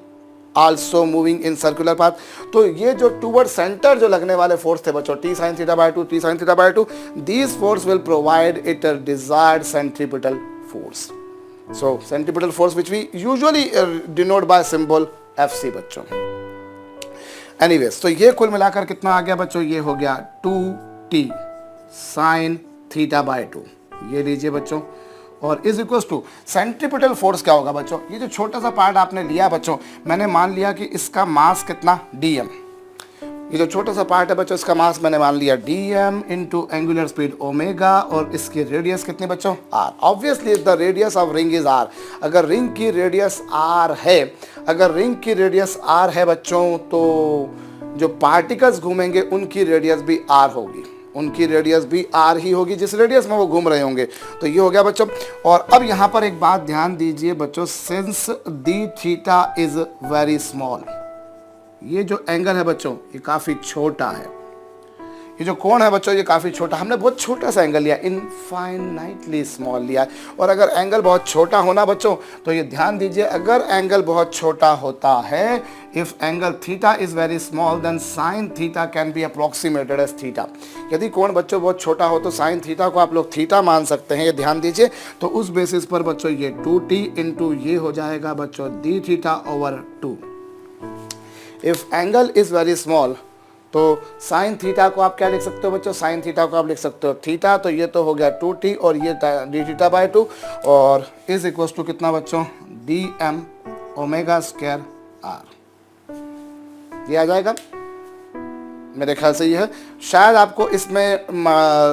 also moving in circular path. तो ये जो टूवर्ड सेंटर जो लगने वाले फोर्स थे बच्चों, t sine theta by 2, t sine theta by 2, these force will provide it a desired centripetal force. So centripetal force which we usually denote by symbol Fc बच्चों। Anyways, तो ये कुल मिलाकर कितना आ गया बच्चों, ये हो गया 2t साइन थीटा बाय 2, ये लीजिए बच्चों, और is equal to centripetal force क्या होगा बच्चों। ये जो छोटा सा पार्ट आपने लिया बच्चों, मैंने मान लिया कि इसका मास कितना dm, ये जो छोटा सा पार्ट है बच्चों इसका मास मैंने मान लिया dm into angular speed omega, और इसकी रेडियस कितनी बच्चों r। Obviously the radius of ring is r। अगर रिंग की रेडियस r है, अगर रिंग की रेडियस r है बच्चों, तो जो पार्टिकल्स घूमेंगे उनकी रेडियस भी r होगी, उनकी रेडियस भी r ही होगी जिस रेडियस में वो घूम रहे होंगे। तो ये हो गया बच्चों। और अब यहाँ पर एक बात ध्यान दीजिए बच्चों, since d theta is very small, ये जो एंगल है बच्चों ये काफ़ी छोटा है, ये जो कोण है बच्चों ये काफ़ी छोटा, हमने बहुत छोटा सा एंगल लिया, इनफाइनाइटली स्मॉल लिया। और अगर एंगल बहुत छोटा होना बच्चों, तो ये ध्यान दीजिए, अगर एंगल बहुत छोटा होता है, if angle theta is very small then sine theta can be approximated as theta. यदि कोण बच्चों बहुत छोटा हो तो साइन थीटा को आप लोग थीटा मान सकते हैं, ये ध्यान दीजिए। तो उस बेसिस पर बच्चों ये 2t इंटू ये हो जाएगा बच्चों d theta over 2। If angle is very small तो साइन थीटा को आप क्या लिख सकते हो बच्चों, साइन थीटा को आप लिख सकते हो थीटा, तो ये तो हो गया 2t और ये d थीटा बाय 2, और इज इक्वल टू कितना बच्चों dm ओमेगा स्क्वायर r, ये आ जाएगा मेरे ख्याल से। ये है शायद आपको इसमें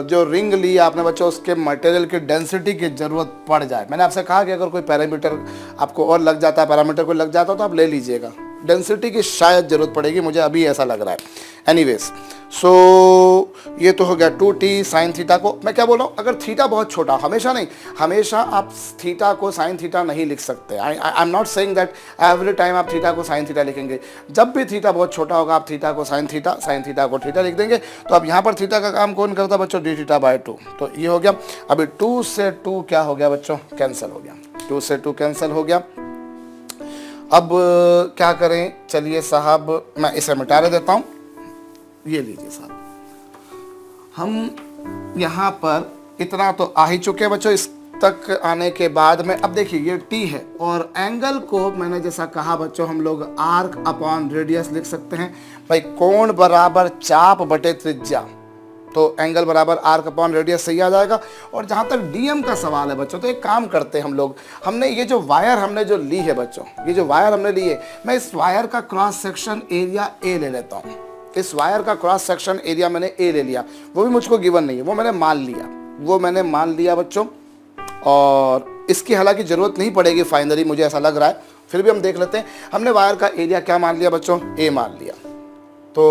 जो रिंग ली आपने बच्चों उसके मटेरियल की डेंसिटी की ज़रूरत पड़ जाए। मैंने आपसे कहा कि अगर कोई पैरामीटर आपको और लग जाता है, पैरामीटर कोई लग जाता है तो आप ले लीजिएगा, डेंसिटी की शायद ज़रूरत पड़ेगी, मुझे अभी ऐसा लग रहा है। एनीवेज, सो ये तो हो गया 2t साइन थीटा को। मैं क्या बोल रहा हूँ, अगर थीटा बहुत छोटा, हमेशा नहीं, हमेशा आप थीटा को साइन थीटा नहीं लिख सकते। I am not saying that every time आप थीटा को साइन थीटा लिखेंगे। जब भी थीटा बहुत छोटा होगा आप थीटा को साइन थीटा को थीटा लिख देंगे। तो अब यहाँ पर थीटा का काम कौन करता है बच्चों, d थीटा बाय 2। तो ये हो गया। अभी 2 से 2 क्या हो गया बच्चों, कैंसिल हो गया, 2 से 2 कैंसिल हो गया। अब क्या करें, चलिए साहब मैं इसे मिटा देता हूँ, ये लीजिए साहब, हम यहाँ पर इतना तो आ ही चुके हैं बच्चों। इस तक आने के बाद में अब देखिए ये टी है और एंगल को मैंने जैसा कहा बच्चों हम लोग आर्क अपॉन रेडियस लिख सकते हैं। भाई कोण बराबर चाप बटे त्रिज्या, तो एंगल बराबर आर्क अपॉन रेडियस सही आ जाएगा। और जहाँ तक डीएम का सवाल है बच्चों, तो एक काम करते हैं हम लोग, हमने ये जो वायर हमने जो ली है बच्चों, ये जो वायर हमने ली है, मैं इस वायर का क्रॉस सेक्शन एरिया ए ले लेता हूँ। इस वायर का क्रॉस सेक्शन एरिया मैंने ए ले लिया, वो भी मुझको गिवन नहीं है, वो मैंने मान लिया बच्चों। और इसकी हालांकि ज़रूरत नहीं पड़ेगी फाइनली, मुझे ऐसा लग रहा है, फिर भी हम देख लेते हैं। हमने वायर का एरिया क्या मान लिया बच्चों, ए मान लिया। तो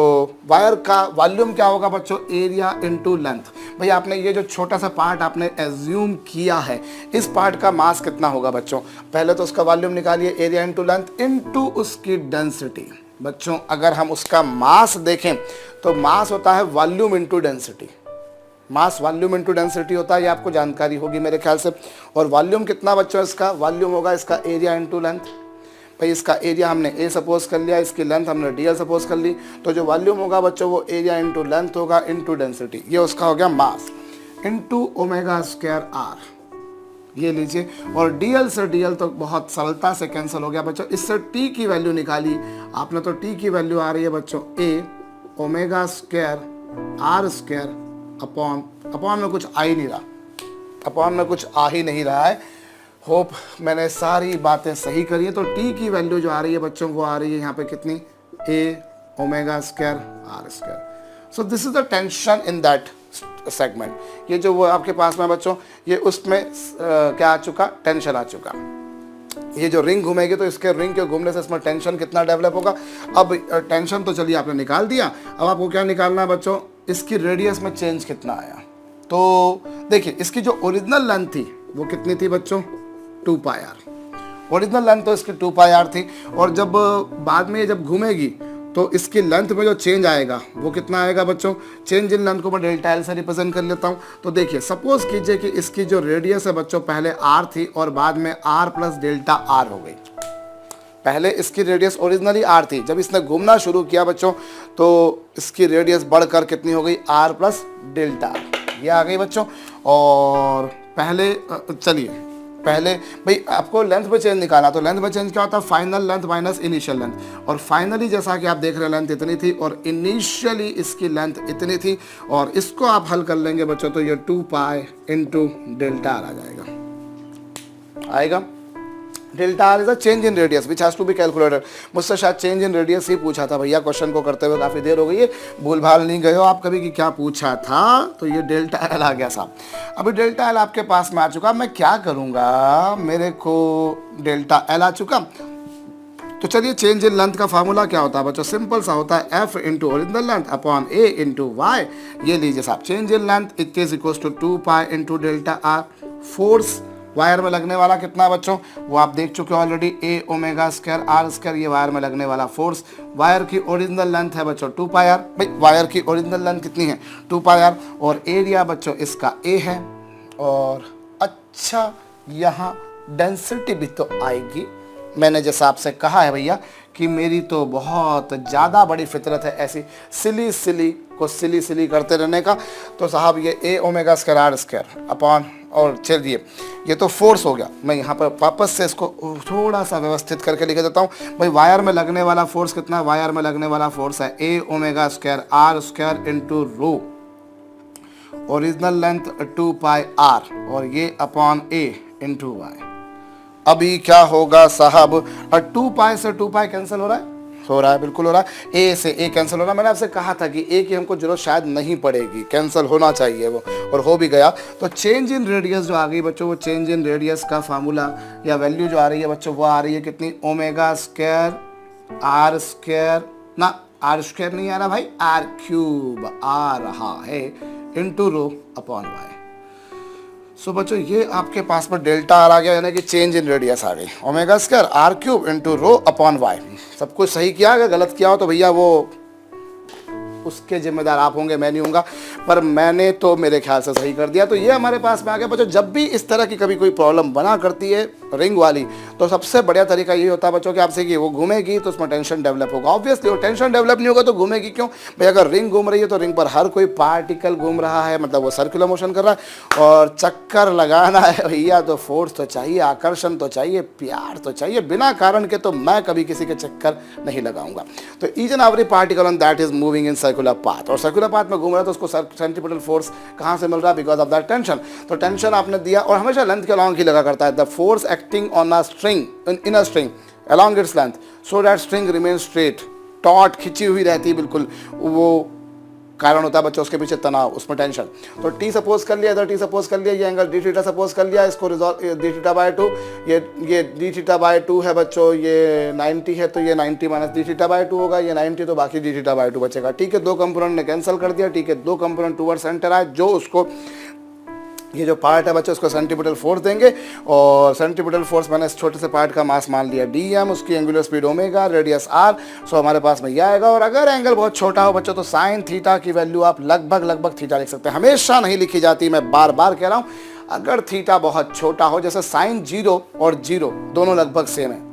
वायर का वॉल्यूम क्या होगा बच्चों, एरिया इनटू लेंथ। भाई आपने ये जो छोटा सा पार्ट आपने एज्यूम किया है, इस पार्ट का मास कितना होगा बच्चों, पहले तो उसका वॉल्यूम निकालिए, एरिया इनटू लेंथ इनटू उसकी डेंसिटी। बच्चों अगर हम उसका मास देखें तो मास होता है volume into density, mass volume into density होता है, ये आपको जानकारी होगी मेरे ख्याल से। और वॉल्यूम कितना बच्चों, इसका वॉल्यूम होगा इसका एरिया इनटू लेंथ। भाई इसका एरिया हमने ए सपोज कर लिया, इसकी लेंथ हमने डीएल सपोज कर ली, तो जो वॉल्यूम होगा बच्चों वो एरिया इनटू लेंथ होगा इनटू डेंसिटी, ये उसका हो गया मास, इनटू ओमेगा स्क्वायर आर, ये लीजिए। और डीएल से डीएल तो बहुत सरलता से कैंसिल हो गया बच्चों। इससे टी की वैल्यू निकाली आपने, तो टी की वैल्यू आ रही है बच्चों A omega square r square upon में कुछ आ ही नहीं रहा, अपॉन में कुछ आ ही नहीं रहा है। होप मैंने सारी बातें सही करी है। तो टी की वैल्यू जो आ रही है बच्चों वो आ रही है यहाँ पे कितनी, A omega square r square. So this is the tension in that segment. ये जो वो आपके पास में बच्चों, ये उसमें क्या आ चुका, टेंशन आ चुका। ये जो रिंग घूमेगी तो इसके रिंग के घूमने से इसमें टेंशन कितना डेवलप होगा। अब टेंशन तो चलिए आपने निकाल दिया, अब आपको क्या निकालना है बच्चों, इसकी रेडियस में चेंज कितना आया। तो देखिए इसकी जो ओरिजिनल लेंथ थी वो कितनी थी बच्चों, 2 पाई आर। ओरिजिनल लेंथ तो इसकी 2 पाई आर थी, और जब बाद में ये जब घूमेगी तो इसकी लेंथ में जो चेंज आएगा वो कितना आएगा बच्चों, चेंज इन लेंथ को मैं डेल्टा एल से रिप्रेजेंट कर लेता हूँ। तो देखिए सपोज कीजिए कि इसकी जो रेडियस है बच्चों पहले आर थी और बाद में आर प्लस डेल्टा आर हो गई। पहले इसकी रेडियस ओरिजिनली आर थी, जब इसने घूमना शुरू किया बच्चों तो इसकी रेडियस बढ़कर कितनी हो गई, आर प्लस डेल्टा, ये आ गई बच्चों। और पहले चलिए पहले भाई आपको लेंथ में चेंज निकालना, तो लेंथ में चेंज क्या होता है, final length minus initial length. और फाइनली जैसा कि आप देख रहे हैं लेंथ इतनी थी और इनिशियली इसकी लेंथ इतनी थी, और इसको आप हल कर लेंगे बच्चों तो ये 2 पाई इंटू डेल्टा आर आ जाएगा, आएगा। Delta r is a change in radius which has to be calculated. मुझसे शायद चेंज इन रेडियस ही पूछा था भैया, क्वेश्चन को करते हुए काफ़ी देर हो गई है, भूल भाल नहीं गए हो आप कभी कि क्या पूछा था। तो ये डेल्टा एल आ गया साहब। अभी डेल्टा एल आपके पास में आ चुका, मैं क्या करूँगा, मेरे को डेल्टा एल आ चुका। तो चलिए चेंज इन लेंथ का फार्मूला क्या होता है बच्चों, सिंपल सा होता है F into original length upon A into Y. ये लीजिए साहब, change in length it is equal to 2 pi into delta r. Force wire में लगने वाला कितना बच्चों, वो आप देख चुके हो already, a omega square r square, ये वायर में लगने वाला फोर्स। वायर की ओरिजिनल लेंथ है बच्चों 2 पाई आर। भाई वायर की ओरिजिनल लेंथ कितनी है, 2 पाई आर। और एरिया बच्चों इसका ए है। और अच्छा यहाँ डेंसिटी भी तो आएगी, मैंने जैसा आपसे कहा है भैया कि मेरी तो बहुत ज़्यादा बड़ी फितरत है ऐसी सिली को सिली करते रहने का। तो साहब ये A omega square r square upon, और चलिए ये तो फोर्स हो गया, मैं यहाँ पर वापस से इसको थोड़ा सा व्यवस्थित करके लिख देता हूँ। भाई वायर में लगने वाला फोर्स कितना है, वायर में लगने वाला फोर्स है A omega square r square into rho, original length 2 pi r, और ये अपॉन ए इंटू वाई। अभी क्या होगा साहब, 2 पाई से 2 पाई कैंसिल हो रहा है, बिल्कुल हो रहा है। ए से ए कैंसिल हो रहा है। मैंने आपसे कहा था कि ए की हमको जरूरत शायद नहीं पड़ेगी, कैंसिल होना चाहिए वो, और हो भी गया। तो चेंज इन रेडियस जो आ गई बच्चों, वो चेंज इन रेडियस का फार्मूला या वैल्यू जो आ रही है बच्चों, वो आ रही है कितनी, ओमेगा स्क्वायर आर स्क्वायर, ना आर स्क्वायर नहीं आ रहा भाई, आर क्यूब आ रहा है इंटू रो अपॉन वाई। सो बच्चों ये आपके पास में डेल्टा आर आ गया, यानी कि चेंज इन रेडियस आ गई, omega square r cube into rho upon y. सब कुछ सही किया, अगर गलत किया हो तो भैया वो उसके जिम्मेदार आप होंगे, मैं नहीं होऊंगा, पर मैंने तो मेरे ख्याल से सही कर दिया। तो ये हमारे पास में आ गया बच्चों। जब भी इस तरह की कभी कोई प्रॉब्लम बना करती है रिंग वाली, तो सबसे बढ़िया तरीका ये होता है बच्चों कि आपसे कि वो घूमेगी तो उसमें टेंशन डेवलप होगा। ऑब्वियसली वो टेंशन डेवलप नहीं होगा तो घूमेगी क्यों भाई? अगर रिंग घूम रही है तो रिंग पर हर कोई पार्टिकल घूम रहा है, मतलब वो सर्कुलर मोशन कर रहा है। और चक्कर लगाना है भैया तो फोर्स तो चाहिए, आकर्षण तो चाहिए, प्यार तो चाहिए, बिना कारण के तो मैं कभी किसी के चक्कर नहीं लगाऊंगा। तो each and every particle on that is moving in circular path, और सर्कुलर पाथ में घूम रहा है तो उसको सेंट्रीपिटल फोर्स कहाँ से मिल रहा है? Because of that tension. तो टेंशन आपने दिया, और हमेशा लेंथ के अलॉन्ग ही लगा करता है। The force acting on a string in a string along its length so that string remains straight, taut खिंची हुई रहती है बिल्कुल, वो कारण होता है बच्चों उसके पीछे तनाव, उसमें टेंशन। तो टी सपोज कर लिया, इधर टी सपोज कर लिया, ये एंगल डी थीटा सपोज कर लिया, इसको रिजॉल्व डी थीटा बाय 2, ये डी थीटा बाय 2 है बच्चों, ये 90 है तो ये 90 माइनस डी थीटा बाय 2 होगा, ये 90 तो बाकी डी थीटा बाय 2 बचेगा। ठीक है, दो कंपोनेंट ने कैंसिल कर दिया। ठीक है, दो कंपोनेंट टूवर्ड सेंटर आए, जो उसको ये जो पार्ट है बच्चों उसको सेंट्रीपिटल फोर्स देंगे, और सेंट्रीपिटल फोर्स मैंने इस छोटे से पार्ट का मास मान लिया dm, उसकी angular speed omega, radius r। सो हमारे पास में ये आएगा। और अगर एंगल बहुत छोटा हो बच्चों तो साइन थीटा की वैल्यू आप लगभग थीटा लिख सकते हैं, हमेशा नहीं लिखी जाती, मैं बार बार कह रहा हूँ। अगर थीटा बहुत छोटा हो, जैसे साइन 0 और 0 दोनों लगभग सेम है,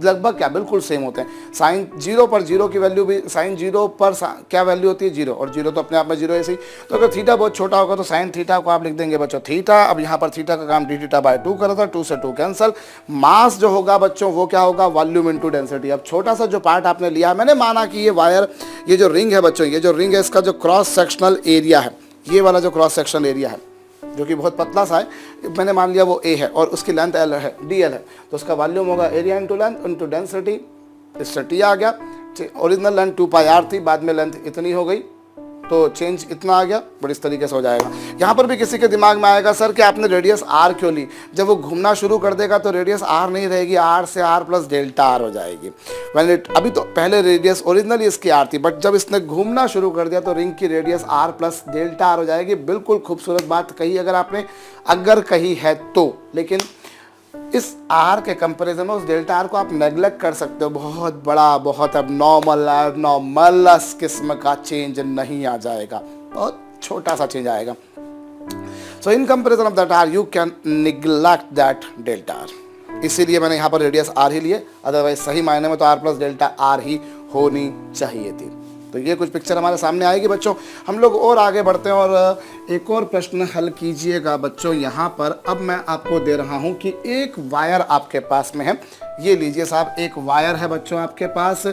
लगभग क्या बिल्कुल सेम होते हैं। साइन 0 पर 0 की वैल्यू भी, साइन 0 पर क्या वैल्यू होती है? 0, और 0 तो अपने आप में 0 ऐसे ही। तो अगर थीटा बहुत छोटा होगा तो साइन थीटा को आप लिख देंगे बच्चों थीटा। अब यहाँ पर थीटा का काम डी थीटा बाय 2 कर रहा था, 2 से 2 कैंसल। मास जो होगा बच्चों वो क्या होगा? Volume into density. अब छोटा सा जो पार्ट आपने लिया, मैंने माना कि ये वायर, ये जो रिंग है बच्चों, ये जो रिंग है इसका जो क्रॉस सेक्शनल एरिया है, ये वाला जो क्रॉस सेक्शनल एरिया है जो कि बहुत पतला सा है, मैंने मान लिया वो a है और उसकी लेंथ l है, dl है, तो उसका वॉल्यूम होगा area into length into density. इससे t आ गया। ओरिजिनल लेंथ 2 पाई r थी, बाद में लेंथ इतनी हो गई तो चेंज इतना आ गया, बट इस तरीके से हो जाएगा। यहाँ पर भी किसी के दिमाग में आएगा सर कि आपने रेडियस r क्यों ली? जब वो घूमना शुरू कर देगा तो रेडियस r नहीं रहेगी, r से r प्लस डेल्टा r हो जाएगी। अभी तो पहले रेडियस ओरिजिनली इसकी r थी, बट जब इसने घूमना शुरू कर दिया तो रिंग की radius r plus delta r हो जाएगी। बिल्कुल खूबसूरत बात कही अगर आपने, अगर कही है तो। लेकिन इस r के कंपैरिजन में उस डेल्टा r को आप नेग्लेक्ट कर सकते हो। बहुत बड़ा, बहुत एबनॉर्मल किस्म का चेंज नहीं आ जाएगा, बहुत छोटा सा चेंज आएगा। So in comparison of that r you can neglect that delta r। इसीलिए मैंने यहाँ पर रेडियस r ही लिए, अदरवाइज सही मायने में तो r प्लस डेल्टा r ही होनी चाहिए थी। तो ये कुछ पिक्चर हमारे सामने आएगी बच्चों। हम लोग और आगे बढ़ते हैं और एक और प्रश्न हल कीजिएगा बच्चों। यहाँ पर अब मैं आपको दे रहा हूँ कि एक वायर आपके पास में है, ये लीजिए साहब, एक वायर है बच्चों आपके पास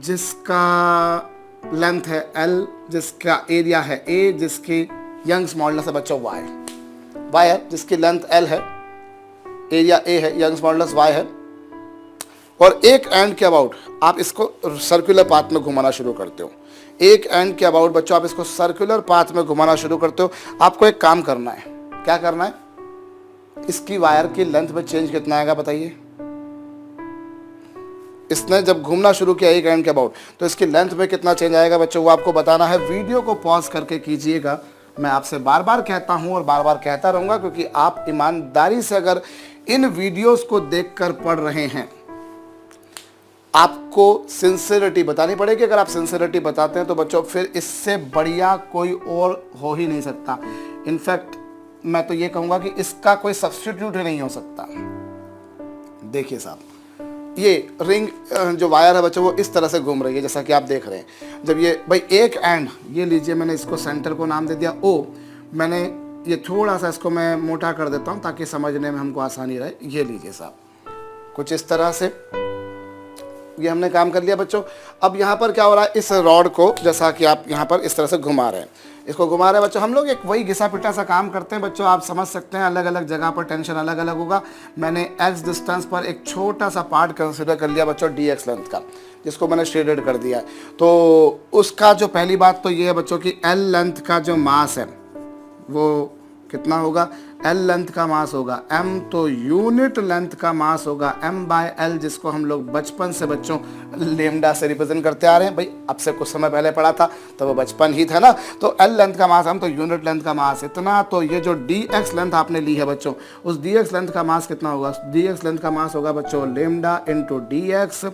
जिसका लेंथ है L, जिसका एरिया है A, जिसकी यंग्स मॉडुलस है बच्चों Y। वायर जिसकी लेंथ L है, एरिया A है, यंग्स मॉडुलस Y है, और एक एंड के अबाउट आप इसको सर्कुलर पाथ में घुमाना शुरू करते हो। एक एंड के अबाउट बच्चों आप इसको सर्कुलर पाथ में घुमाना शुरू करते हो। आपको एक काम करना है, क्या करना है? इसकी वायर की लेंथ में चेंज कितना आएगा बताइए? इसने जब घूमना शुरू किया एक एंड के अबाउट तो इसकी लेंथ में कितना चेंज आएगा बच्चों, वो आपको बताना है। वीडियो को पॉज करके कीजिएगा। मैं आपसे बार बार कहता हूं और बार बार कहता रहूंगा, क्योंकि आप ईमानदारी से अगर इन वीडियोस को देखकर पढ़ रहे हैं, आपको सिंसियरिटी बतानी पड़ेगी। अगर आप सिंसियरिटी बताते हैं तो बच्चों फिर इससे बढ़िया कोई और हो ही नहीं सकता। इनफैक्ट मैं तो ये कहूँगा कि इसका कोई सब्स्टिट्यूट ही नहीं हो सकता। देखिए साहब, ये रिंग जो वायर है बच्चों वो इस तरह से घूम रही है जैसा कि आप देख रहे हैं। जब ये भाई एक एंड, ये लीजिए, मैंने इसको सेंटर को नाम दे दिया O। मैंने ये थोड़ा सा इसको मैं मोटा कर देता हूँ ताकि समझने में हमको आसानी रहे। ये लीजिए साहब, कुछ इस तरह से ये हमने काम कर लिया बच्चों। अब यहाँ पर क्या हो रहा है, इस रॉड को जैसा कि आप यहाँ पर इस तरह से घुमा रहे हैं, इसको घुमा रहे हैं बच्चों। हम लोग एक वही घिसा पिटा सा काम करते हैं बच्चों, आप समझ सकते हैं। अलग अलग जगह पर टेंशन अलग अलग होगा। मैंने x डिस्टेंस पर एक छोटा सा पार्ट कंसिडर कर लिया बच्चों dx लेंथ का, जिसको मैंने शेडेड कर दिया। तो उसका जो पहली बात तो ये है बच्चों कि l लेंथ का जो मास है वो कितना होगा? L लेंथ का मास होगा m, तो यूनिट लेंथ का मास होगा m/l, जिसको हम लोग बचपन से बच्चों लेमडा से रिप्रेजेंट करते आ रहे हैं। भाई अब से कुछ समय पहले पढ़ा था तो वो बचपन ही था ना। तो L लेंथ का मास m, तो यूनिट लेंथ का मास इतना। तो ये जो dx लेंथ आपने ली है बच्चों, उस dx लेंथ का मास कितना होगा? dx लेंथ का मास होगा बच्चों लेमडा इंटू dx,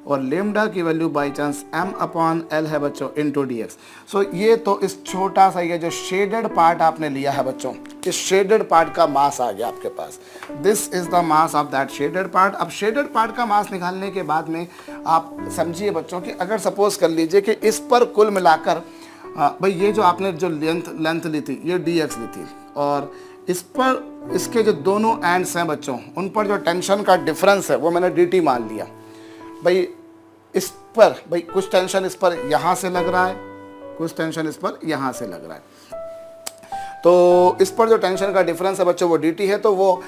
और लेमडा की वैल्यू बाई चांस m/l है बच्चों इंटू dx। सो ये तो इस छोटा सा ये जो शेडेड पार्ट आपने लिया है बच्चों, इस शेडेड पार्ट का मास आ गया आपके पास। This is the mass of that shaded part. अब शेडेड पार्ट का मास निकालने के बाद में आप समझिए बच्चों कि अगर सपोज कर लीजिए कि इस पर कुल मिलाकर भाई ये जो आपने जो लेंथ ली थी ये dx ली थी, और इस पर इसके जो दोनों एंड्स हैं बच्चों उन पर जो टेंशन का डिफरेंस है वो मैंने dt मान लिया। भाई इस पर भाई कुछ टेंशन इस पर यहाँ से लग रहा है, कुछ टेंशन इस पर यहाँ से लग रहा है, तो इस पर जो टेंशन का डिफरेंस है बच्चों वो dt है। तो वो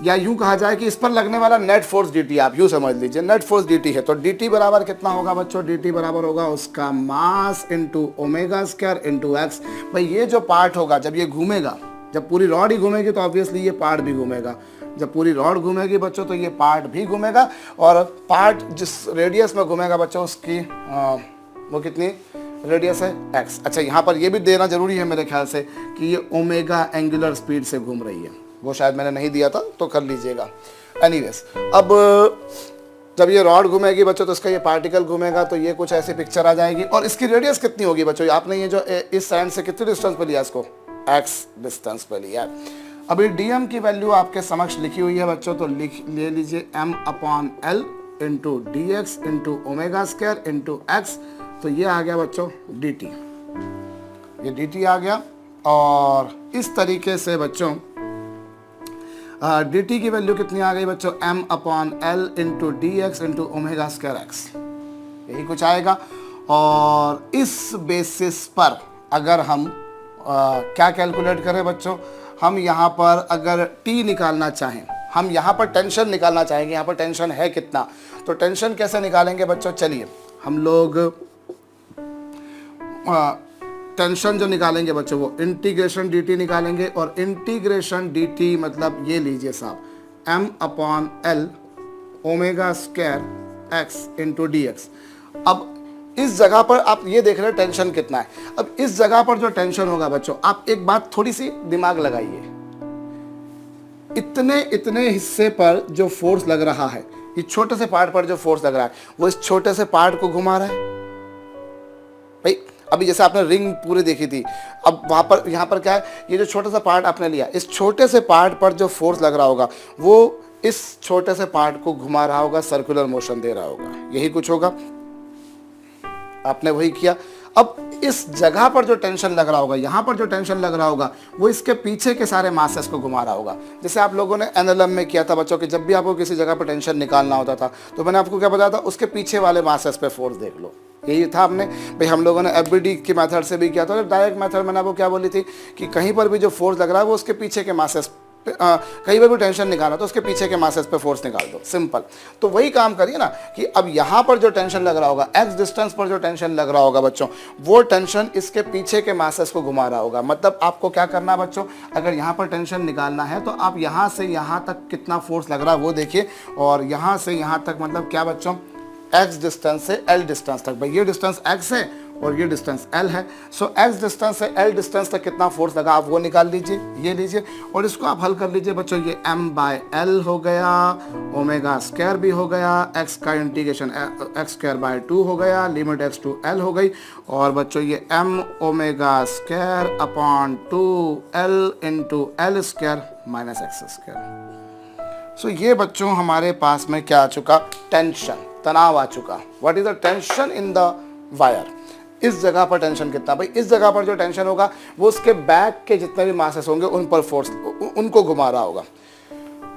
या यूं कहा जाए कि इस पर लगने वाला नेट फोर्स dt, आप यूं समझ लीजिए नेट फोर्स dt है। तो dt बराबर कितना होगा बच्चों, dt बराबर होगा उसका mass into omega square into x. भाई ये जो पार्ट होगा जब ये घूमेगा, जब पूरी रॉड ही घूमेगी तो ऑब्वियसली ये पार्ट भी घूमेगा, जब पूरी रॉड घूमेगी बच्चों तो ये पार्ट भी घूमेगा, और पार्ट जिस रेडियस में घूमेगा बच्चों उसकी वो कितनी रेडियस है x। अच्छा यहाँ पर ये भी देना जरूरी है मेरे ख्याल से कि ये ओमेगा एंगुलर स्पीड से घूम रही है, वो शायद मैंने नहीं दिया था तो कर लीजिएगा। एनीवेज अब जब ये रॉड घूमेगी बच्चों तो इसका ये पार्टिकल घूमेगा, तो ये कुछ ऐसी पिक्चर आ जाएगी। और इसकी रेडियस कितनी होगी बच्चों, आपने ये जो इस साइड से कितनी डिस्टेंस पे लिया इसको, x डिस्टेंस पे लिया। अभी dm की वैल्यू आपके समक्ष लिखी हुई है बच्चों, तो ले लीजिए m/l into d x into omega square into x. तो ये आ गया बच्चों dt, ये dt आ गया। और इस तरीके से बच्चों dt की वैल्यू कितनी आ गई बच्चों, m/l into d x into omega square x, यही कुछ आएगा। और इस बेसिस पर अगर हम क्या कैलकुलेट करें बच्चों, हम यहाँ पर अगर t निकालना चाहें, हम यहाँ पर टेंशन निकालना चाहेंगे, यहाँ पर टेंशन है कितना, तो टेंशन कैसे निकालेंगे बच्चों, चलिए हम लोग टेंशन जो निकालेंगे बच्चों वो इंटीग्रेशन dt निकालेंगे। और इंटीग्रेशन dt मतलब ये लीजिए साहब m/l omega square x into d x. अब इस जगह पर आप ये देख रहे हैं टेंशन कितना है। अब इस जगह पर जो टेंशन होगा बच्चों, आप एक बात थोड़ी सी दिमाग लगाइए, इतने हिस्से पर जो फोर्स लग रहा है, ये छोटे से पार्ट पर जो फोर्स लग रहा है वो इस छोटे से पार्ट को घुमा रहा है। भाई अभी जैसे आपने रिंग पूरी देखी थी, अब वहां पर यहाँ पर क्या है, ये जो छोटा सा पार्ट आपने लिया, इस छोटे से पार्ट पर जो फोर्स लग रहा होगा वो इस छोटे से पार्ट को घुमा रहा होगा, सर्कुलर मोशन दे रहा होगा, यही कुछ होगा। आपने वही किया। अब इस जगह पर जो टेंशन लग रहा होगा, यहाँ पर जो टेंशन लग रहा होगा वो इसके पीछे के सारे मासेस को घुमा रहा होगा। जैसे आप लोगों ने एनएलएम में किया था बच्चों कि जब भी आपको किसी जगह पर टेंशन निकालना होता था तो मैंने आपको क्या बताया था, उसके पीछे वाले मासेस पे फोर्स देख लो, यही था हमने। भाई हम लोगों ने एफबीडी की मेथड से भी किया था। डायरेक्ट मेथड मैंने आपको क्या बोली थी कि कहीं पर भी जो फोर्स लग रहा है वो उसके पीछे के मासेस, कहीं पर भी टेंशन निकाला तो उसके पीछे के मासेस पे फोर्स निकाल दो, सिंपल। तो वही काम करिए ना कि अब यहाँ पर जो टेंशन लग रहा होगा, एक्स डिस्टेंस पर जो टेंशन लग रहा होगा बच्चों, वो टेंशन इसके पीछे के मासेस को घुमा रहा होगा। मतलब आपको क्या करना है बच्चों, अगर यहाँ पर टेंशन निकालना है तो आप यहाँ से यहाँ तक कितना फोर्स लग रहा है वो देखिए, और यहाँ से यहाँ तक मतलब क्या बच्चों, x डिस्टेंस से l डिस्टेंस तक। भाई ये डिस्टेंस x है और ये डिस्टेंस l है, सो x डिस्टेंस से l डिस्टेंस तक कितना फोर्स लगा आप वो निकाल लीजिए, ये लीजिए और इसको आप हल कर लीजिए बच्चों। ये m/l हो गया, ओमेगा स्क्वायर भी हो गया, x का इंटीग्रेशन x²/2 हो गया, लिमिट x टू l हो गई, और बच्चों ये m omega square upon 2l into l square minus x square. सो ये बच्चों हमारे पास में क्या आ चुका, टेंशन, तनाव आ चुका। What is the tension in the wire, इस जगह पर टेंशन कितना, भाई इस जगह पर जो टेंशन होगा वो उसके बैक के जितने भी मासेस होंगे उन पर फोर्स, उनको घुमा रहा होगा।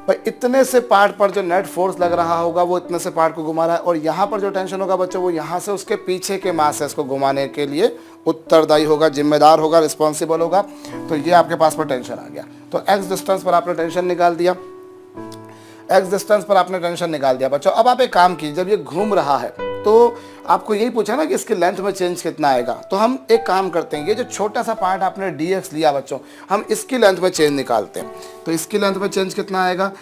भाई इतने से पार्ट पर जो नेट फोर्स लग रहा होगा वो इतने से पार्ट को घुमा रहा है, और यहाँ पर जो टेंशन होगा बच्चों वो यहाँ से उसके पीछे के मासेस को घुमाने के लिए उत्तरदायी होगा, जिम्मेदार होगा, रिस्पॉन्सिबल होगा। तो ये आपके पास पर टेंशन आ गया। तो एक्स डिस्टेंस पर आपने टेंशन निकाल दिया, एक्स डिस्टेंस पर आपने टेंशन निकाल दिया बच्चों। अब आप एक काम कीजिए, जब ये घूम रहा है तो आपको यही पूछा ना कि इसके लेंथ में चेंज कितना आएगा, तो हम एक काम करते हैं, ये जो छोटा सा पार्ट आपने dx लिया बच्चों, हम इसकी लेंथ में चेंज निकालते हैं। तो इसकी लेंथ में चेंज कितना आएगा,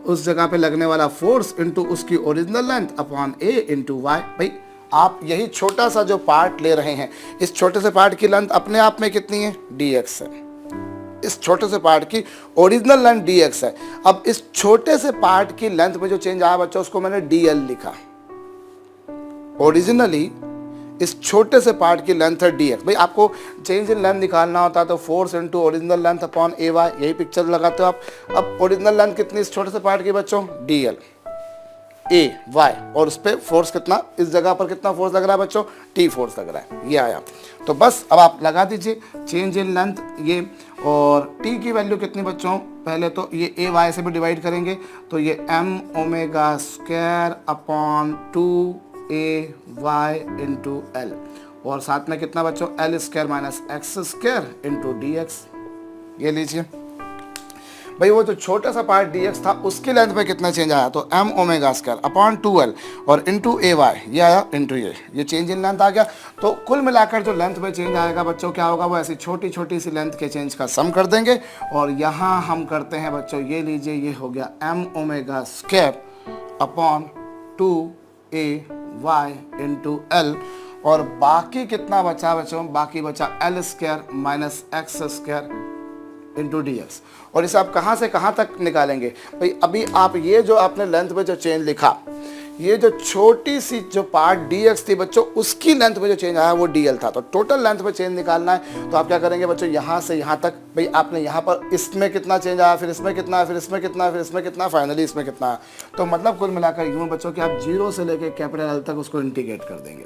उस जगह पे लगने वाला फोर्स इनटू उसकी original length upon a into y. भाई आप यही छोटा सा जो पार्ट ले रहे हैं, इस छोटे से पार्ट की लेंथ अपने आप में कितनी है, dx है। इस छोटे से पार्ट की ओरिजिनल लेंथ dx है। अब इस छोटे से पार्ट की लेंथ में जो चेंज आया बच्चों उसको मैंने dl लिखा। ओरिजिनली इस छोटे से पार्ट की लेंथ है dx। भाई आपको चेंज इन लेंथ निकालना होता है तो force into original length upon A Y, यही पिक्चर लगाते हो आप। अब ओरिजिनल लेंथ कितनी इस छोटे से पार्ट की बच्चों, dl ए वाई, और उस पर फोर्स कितना, इस जगह पर कितना फोर्स लग रहा है बच्चों, टी फोर्स लग रहा है, ये आया। तो बस अब आप लगा दीजिए चेंज इन लेंथ ये, और टी की वैल्यू कितनी बच्चों, पहले तो ये ए वाई से भी डिवाइड करेंगे तो ये m omega square upon 2ay into l, और साथ में कितना बच्चों, l square minus x square into d x. ये लीजिए भाई, वो जो छोटा सा पार्ट dx था उसकी लेंथ पे कितना चेंज आया, तो m omega square upon 2l और इंटू ए वाई, ये आया इंटू ये चेंज इन लेंथ आ गया। तो कुल मिलाकर जो लेंथ में चेंज आएगा बच्चों क्या होगा, वो ऐसी छोटी छोटी सी लेंथ के चेंज का सम कर देंगे। और यहाँ हम करते हैं बच्चों, ये लीजिए, ये हो गया m omega square upon 2ay into l, और बाकी कितना बचा बच्चों, बाकी बचा L square minus x square into d x. और इसे आप कहाँ से कहाँ तक निकालेंगे भाई, अभी आप ये जो आपने लेंथ में जो चेंज लिखा, ये जो छोटी सी जो पार्ट dx थी बच्चों, उसकी लेंथ में जो चेंज आया वो dl था। तो टोटल लेंथ में चेंज निकालना है तो आप क्या करेंगे बच्चों, यहाँ से यहाँ तक, भाई आपने यहाँ पर इसमें कितना चेंज आया, फिर इसमें कितना है, फिर इसमें कितना है, फिर इसमें कितना, फाइनली इसमें कितना है। तो मतलब कुल मिलाकर यूँ बच्चों कि आप 0 से लेकर कैपिटल L तक उसको इंटीग्रेट कर देंगे।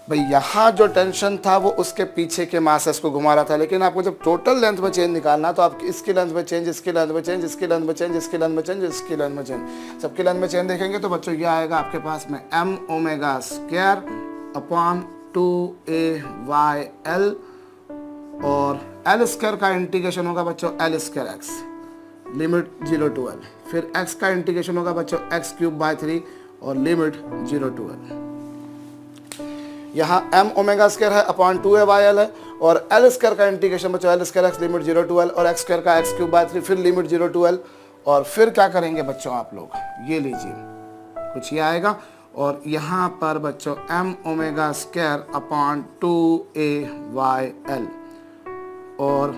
भाई यहाँ जो टेंशन था वो उसके पीछे के मासेस को घुमा रहा था, लेकिन आपको जब टोटल लेंथ में चेंज निकालना तो आप इसकी लेंथ में चेंज, इसकी लेंथ में चेंज, इसकी लेंथ में चेंज, इसकी लेंथ में चेंज, इसकी लेंथ में चेंज, सबकी लेंथ में चेंज देखेंगे तो बच्चों ये आएगा आपके पास में m omega square upon 2ay l, और l स्क्वायर का इंटीग्रेशन होगा बच्चों l square x, limit 0 to l, फिर x का इंटीग्रेशन होगा बच्चों x क्यूब बाय 3 और लिमिट 0 to l। यहाँ m ओमेगा स्क्वायर है अपॉन 2ay है, और l स्क्वायर का इंटीग्रेशन बच्चों l square x limit 0 to l, और x स्क्वायर का x क्यूब बाय 3 फिर लिमिट 0 to l। और फिर क्या करेंगे बच्चों आप लोग, ये लीजिए कुछ ये आएगा, और यहाँ पर बच्चों m omega square upon 2ay l, और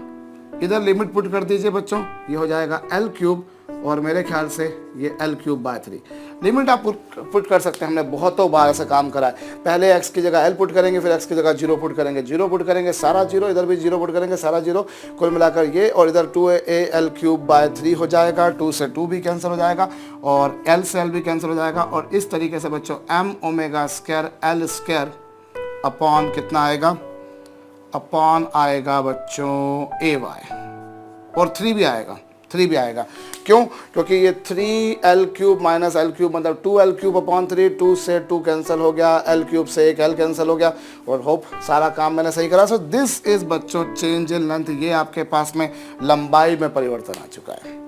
इधर लिमिट पुट कर दीजिए बच्चों, ये हो जाएगा l क्यूब, और मेरे ख्याल से ये l क्यूब बाय 3। लिमिट आप पुट कर सकते हैं, हमने बहुतों बार ऐसा काम करा है। पहले x की जगह l पुट करेंगे, फिर x की जगह 0 पुट करेंगे, 0 पुट करेंगे सारा 0, इधर भी 0 पुट करेंगे सारा 0, कुल मिलाकर ये, और इधर 2al क्यूब बाय 3 हो जाएगा, 2 से 2 भी कैंसिल हो जाएगा और l से l भी कैंसिल हो जाएगा। और इस तरीके से बच्चों m omega square l square upon कितना आएगा, अपॉन आएगा बच्चों ay, और 3 भी आएगा, 3 भी आएगा। क्यों? क्योंकि ये 3l cube minus l cube मतलब 2l क्यूब अपॉन 3, 2 से 2 कैंसिल हो गया, l क्यूब से एक l कैंसिल हो गया, और होप सारा काम मैंने सही करा। सो दिस इज बच्चों चेंज इन लेंथ, ये आपके पास में लंबाई में परिवर्तन आ चुका है।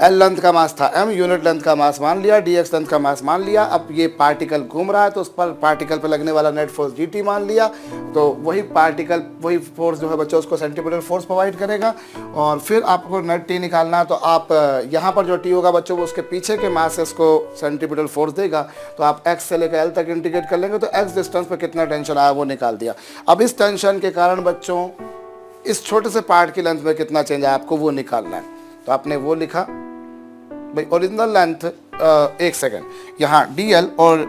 L लेंथ का मास था m, यूनिट लेंथ का मास मान लिया, dx लेंथ का मास मान लिया। अब ये पार्टिकल घूम रहा है तो उस पर पार्टिकल पर लगने वाला नेट फोर्स gt मान लिया, तो वही पार्टिकल वही फोर्स जो है बच्चों उसको सेंटीमीटर फोर्स प्रोवाइड करेगा। और फिर आपको नेट t निकालना है, तो आप यहाँ पर जो t होगा बच्चों वो उसके पीछे के मासेस को सेंटीमीटर फोर्स देगा, तो आप x से लेकर l तक इंटीग्रेट कर लेंगे तो x डिस्टेंस पर कितना टेंशन आया वो निकाल दिया। अब इस टेंशन के कारण बच्चों इस छोटे से पार्ट की लेंथ में कितना चेंज आया आपको वो निकालना है। तो आपने वो लिखा भाई ओरिजिनल लेंथ, एक सेकेंड, यहाँ dl, और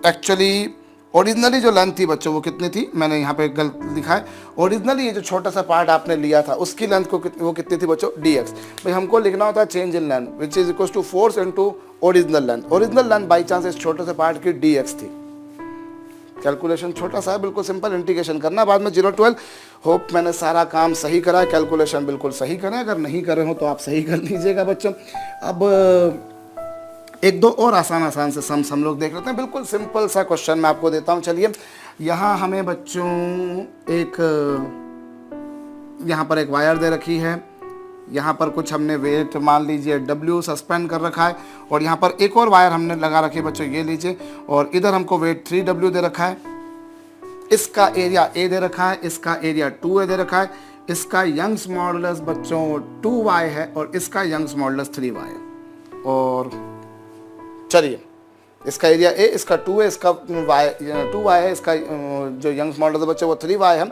एक्चुअली ओरिजिनली जो लेंथ थी बच्चों वो कितनी थी, मैंने यहाँ पे गलत लिखा है। ओरिजिनली ये जो छोटा सा पार्ट आपने लिया था उसकी लेंथ को वो कितनी थी बच्चों, dx। भाई हमको लिखना होता है change in length which is equal to force into original length. Original length by chance इस छोटे से पार्ट की dx थी। कैलकुलेशन छोटा सा है, बिल्कुल सिंपल, इंटीग्रेशन करना बाद में 0 to l। होप मैंने सारा काम सही करा है, कैलकुलेशन बिल्कुल सही करें, अगर नहीं करे हो तो आप सही कर लीजिएगा बच्चों। अब एक दो और आसान से सम्स हम लोग देख लेते हैं, बिल्कुल सिंपल सा क्वेश्चन मैं आपको देता हूँ। चलिए यहाँ हमें बच्चों यहाँ पर एक वायर दे रखी है, यहाँ पर कुछ हमने वेट मान लीजिए W सस्पेंड कर रखा है, और यहाँ पर एक और वायर हमने लगा रखी है बच्चों, ये लीजिए, और इधर हमको वेट 3W दे रखा है। इसका एरिया A दे रखा है, इसका एरिया 2A दे रखा है, इसका यंग्स मॉडुलस बच्चों 2y है, और इसका यंग्स मॉडुलस 3y है। और चलिए इसका एरिया A, इसका 2 है, इसका 2y है, इसका जो यंग्स मॉडुलस बच्चों वो 3y है,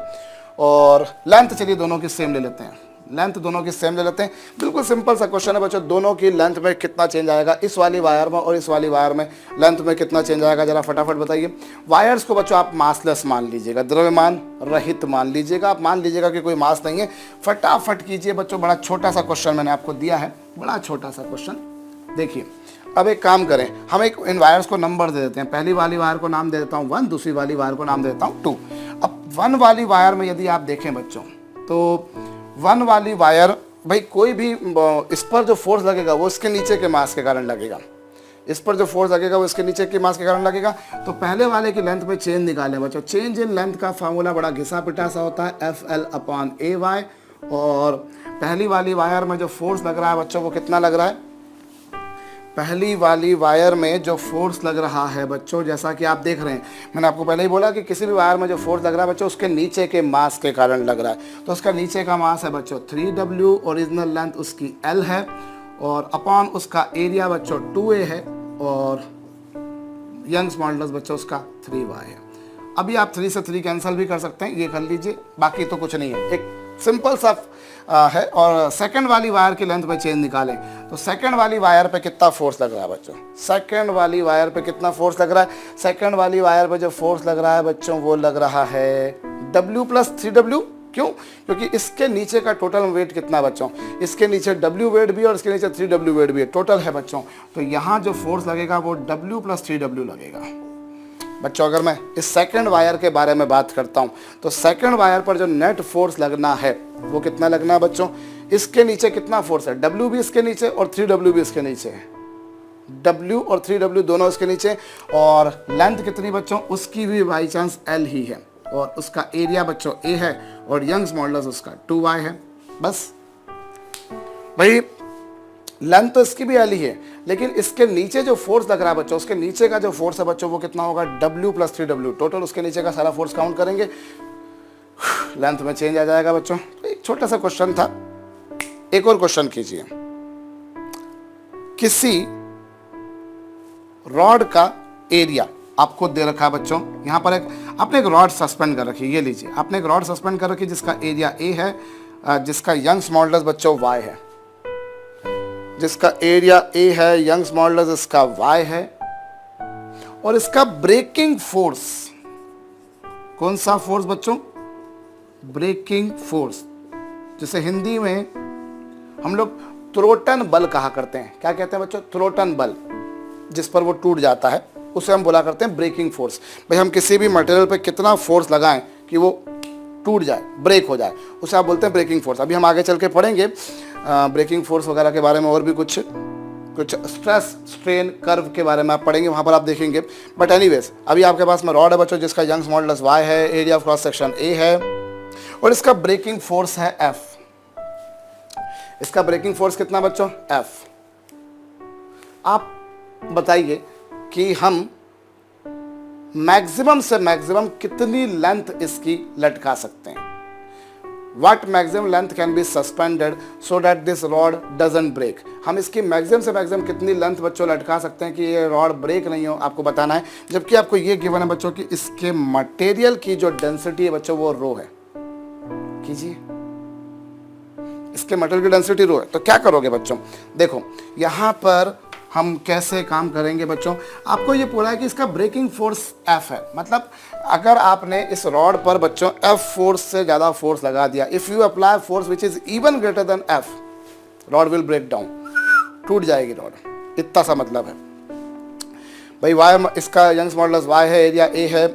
और लेंथ चलिए दोनों की सेम ले लेते हैं। लेंथ दोनों की सेम ले लेते हैं। बिल्कुल सिंपल सा क्वेश्चन है बच्चों, दोनों की लेंथ में कितना चेंज आएगा, इस वाली वायर में और इस वाली वायर में लेंथ में कितना चेंज आएगा, जरा फटाफट बताइए। वायर्स को बच्चों आप मासलेस मान लीजिएगा, द्रव्यमान रहित मान लीजिएगा, आप मान लीजिएगा कि कोई मास नहीं है। फटाफट कीजिए बच्चों, बड़ा छोटा सा क्वेश्चन मैंने आपको दिया है, बड़ा छोटा सा क्वेश्चन। देखिए अब एक काम करें, हम एक इन वायर्स को नंबर दे देते हैं। पहली वाली वायर को नाम दे देता हूँ 1, दूसरी वाली वायर को नाम दे देता हूँ 2। अब 1 वाली वायर में यदि आप देखें बच्चों, तो 1 वाली वायर, भाई कोई भी इस पर जो फोर्स लगेगा वो इसके नीचे के मास के कारण लगेगा, इस पर जो फोर्स लगेगा वो इसके नीचे के मास के कारण लगेगा। तो पहले वाले की लेंथ में चेंज निकालें बच्चों। चेंज इन लेंथ का फार्मूला बड़ा घिसा पिटा सा होता है, FL/AY। और पहली वाली वायर में जो फोर्स लग रहा है बच्चों वो कितना लग रहा है, पहली वाली वायर में जो फोर्स लग रहा है बच्चों, जैसा कि आप देख रहे हैं, मैंने आपको पहले ही बोला कि किसी भी वायर में जो फोर्स लग रहा है बच्चों उसके नीचे के मास के कारण लग रहा है। तो उसका नीचे का मास है बच्चों 3W, ओरिजिनल लेंथ उसकी L है, और अपॉन उसका एरिया बच्चों 2A है, और यंग्स मॉडुलस बच्चों उसका 3Y है। अभी आप 3 से 3 कैंसिल भी कर सकते हैं, ये कर लीजिए, बाकी तो कुछ नहीं है, एक सिंपल सा है। और सेकंड वाली वायर की लेंथ में चेंज निकालें, तो सेकंड वाली वायर पे कितना फोर्स लग रहा है बच्चों, सेकंड वाली वायर पे कितना फोर्स लग रहा है, सेकंड वाली वायर पे जो फोर्स लग रहा है बच्चों वो लग रहा है W + 3W। क्यों? क्योंकि इसके नीचे का टोटल वेट कितना बच्चों, इसके नीचे W वेट भी और इसके नीचे 3W वेट भी है, टोटल है बच्चों। तो यहाँ जो फोर्स लगेगा वो W + 3W लगेगा बच्चों। अगर मैं इस सेकंड वायर के बारे में बात करता हूं, तो सेकंड वायर पर जो नेट फोर्स लगना है वो कितना लगना है बच्चों, इसके नीचे कितना फोर्स है, W भी इसके नीचे और 3W भी इसके नीचे है, W और 3W दोनों इसके नीचे। और लेंथ कितनी बच्चों, उसकी भी बाई चांस L ही है, और उसका एरिया बच्चों A है, और यंग्स मॉडुलस उसका 2Y है। बस भाई लेंथ तो इसकी भी L ही है, लेकिन इसके नीचे जो फोर्स लग रहा है बच्चों, उसके नीचे का जो फोर्स है बच्चों वो कितना होगा, W + 3W। टोटल उसके नीचे का सारा फोर्स काउंट करेंगे, लेंथ में चेंज आ जाएगा बच्चों। तो एक छोटा सा क्वेश्चन था, एक और क्वेश्चन कीजिए। किसी रॉड का एरिया आपको दे रखा है बच्चों, यहाँ पर एक आपने एक रॉड सस्पेंड कर रखी है, ये लीजिए, आपने एक रॉड सस्पेंड कर रखी जिसका एरिया A है, जिसका यंग्स मॉडुलस बच्चों Y है, जिसका एरिया A है, यंग्स मॉडुलस इसका Y है, और इसका ब्रेकिंग फोर्स, कौन सा फोर्स बच्चों, ब्रेकिंग फोर्स, जिसे हिंदी में हम लोग त्रोटन बल कहा करते हैं। क्या कहते हैं बच्चों, त्रोटन बल, जिस पर वो टूट जाता है उसे हम बोला करते हैं ब्रेकिंग फोर्स। भाई हम किसी भी मटेरियल पे कितना फोर्स लगाएं कि वो टूट जाए, ब्रेक हो जाए, उसे आप बोलते हैं ब्रेकिंग फोर्स। अभी हम आगे चल के पढ़ेंगे ब्रेकिंग फोर्स वगैरह के बारे में, और भी कुछ स्ट्रेस स्ट्रेन कर्व के बारे में आप पढ़ेंगे, वहाँ पर आप देखेंगे। बट एनीवेज अभी आपके पास में रॉड है बच्चों, जिसका यंग्स मॉडुलस Y है, area of cross section A है, और इसका ब्रेकिंग फोर्स है F। इसका ब्रेकिंग फोर्स कितना बच्चों, F। आप बताइए कि हम मैक्सिमम से मैक्सिमम कितनी लेंथ इसकी लटका सकते हैं। What maximum length can be suspended so that this rod doesn't break। हम इसकी मैक्सिमम से मैक्सिमम कितनी लेंथ बच्चों लटका सकते हैं कि ये रॉड ब्रेक नहीं हो, आपको बताना है। जबकि आपको ये गिवन है बच्चों कि इसके मटेरियल की जो डेंसिटी है बच्चों वो रो है। कीजिए, इसके मटेरियल की डेंसिटी रो है, तो क्या करोगे बच्चों, देखो यहाँ पर हम कैसे काम करेंगे बच्चों। आपको ये बोला है कि इसका ब्रेकिंग फोर्स F है, मतलब अगर आपने इस रॉड पर बच्चों F फोर्स से ज़्यादा फोर्स लगा दिया, if you apply force which is even greater than F, rod will break down, टूट जाएगी रॉड, इतना सा मतलब है। भाई Y इसका यंग्स मॉडुलस Y है, एरिया A है,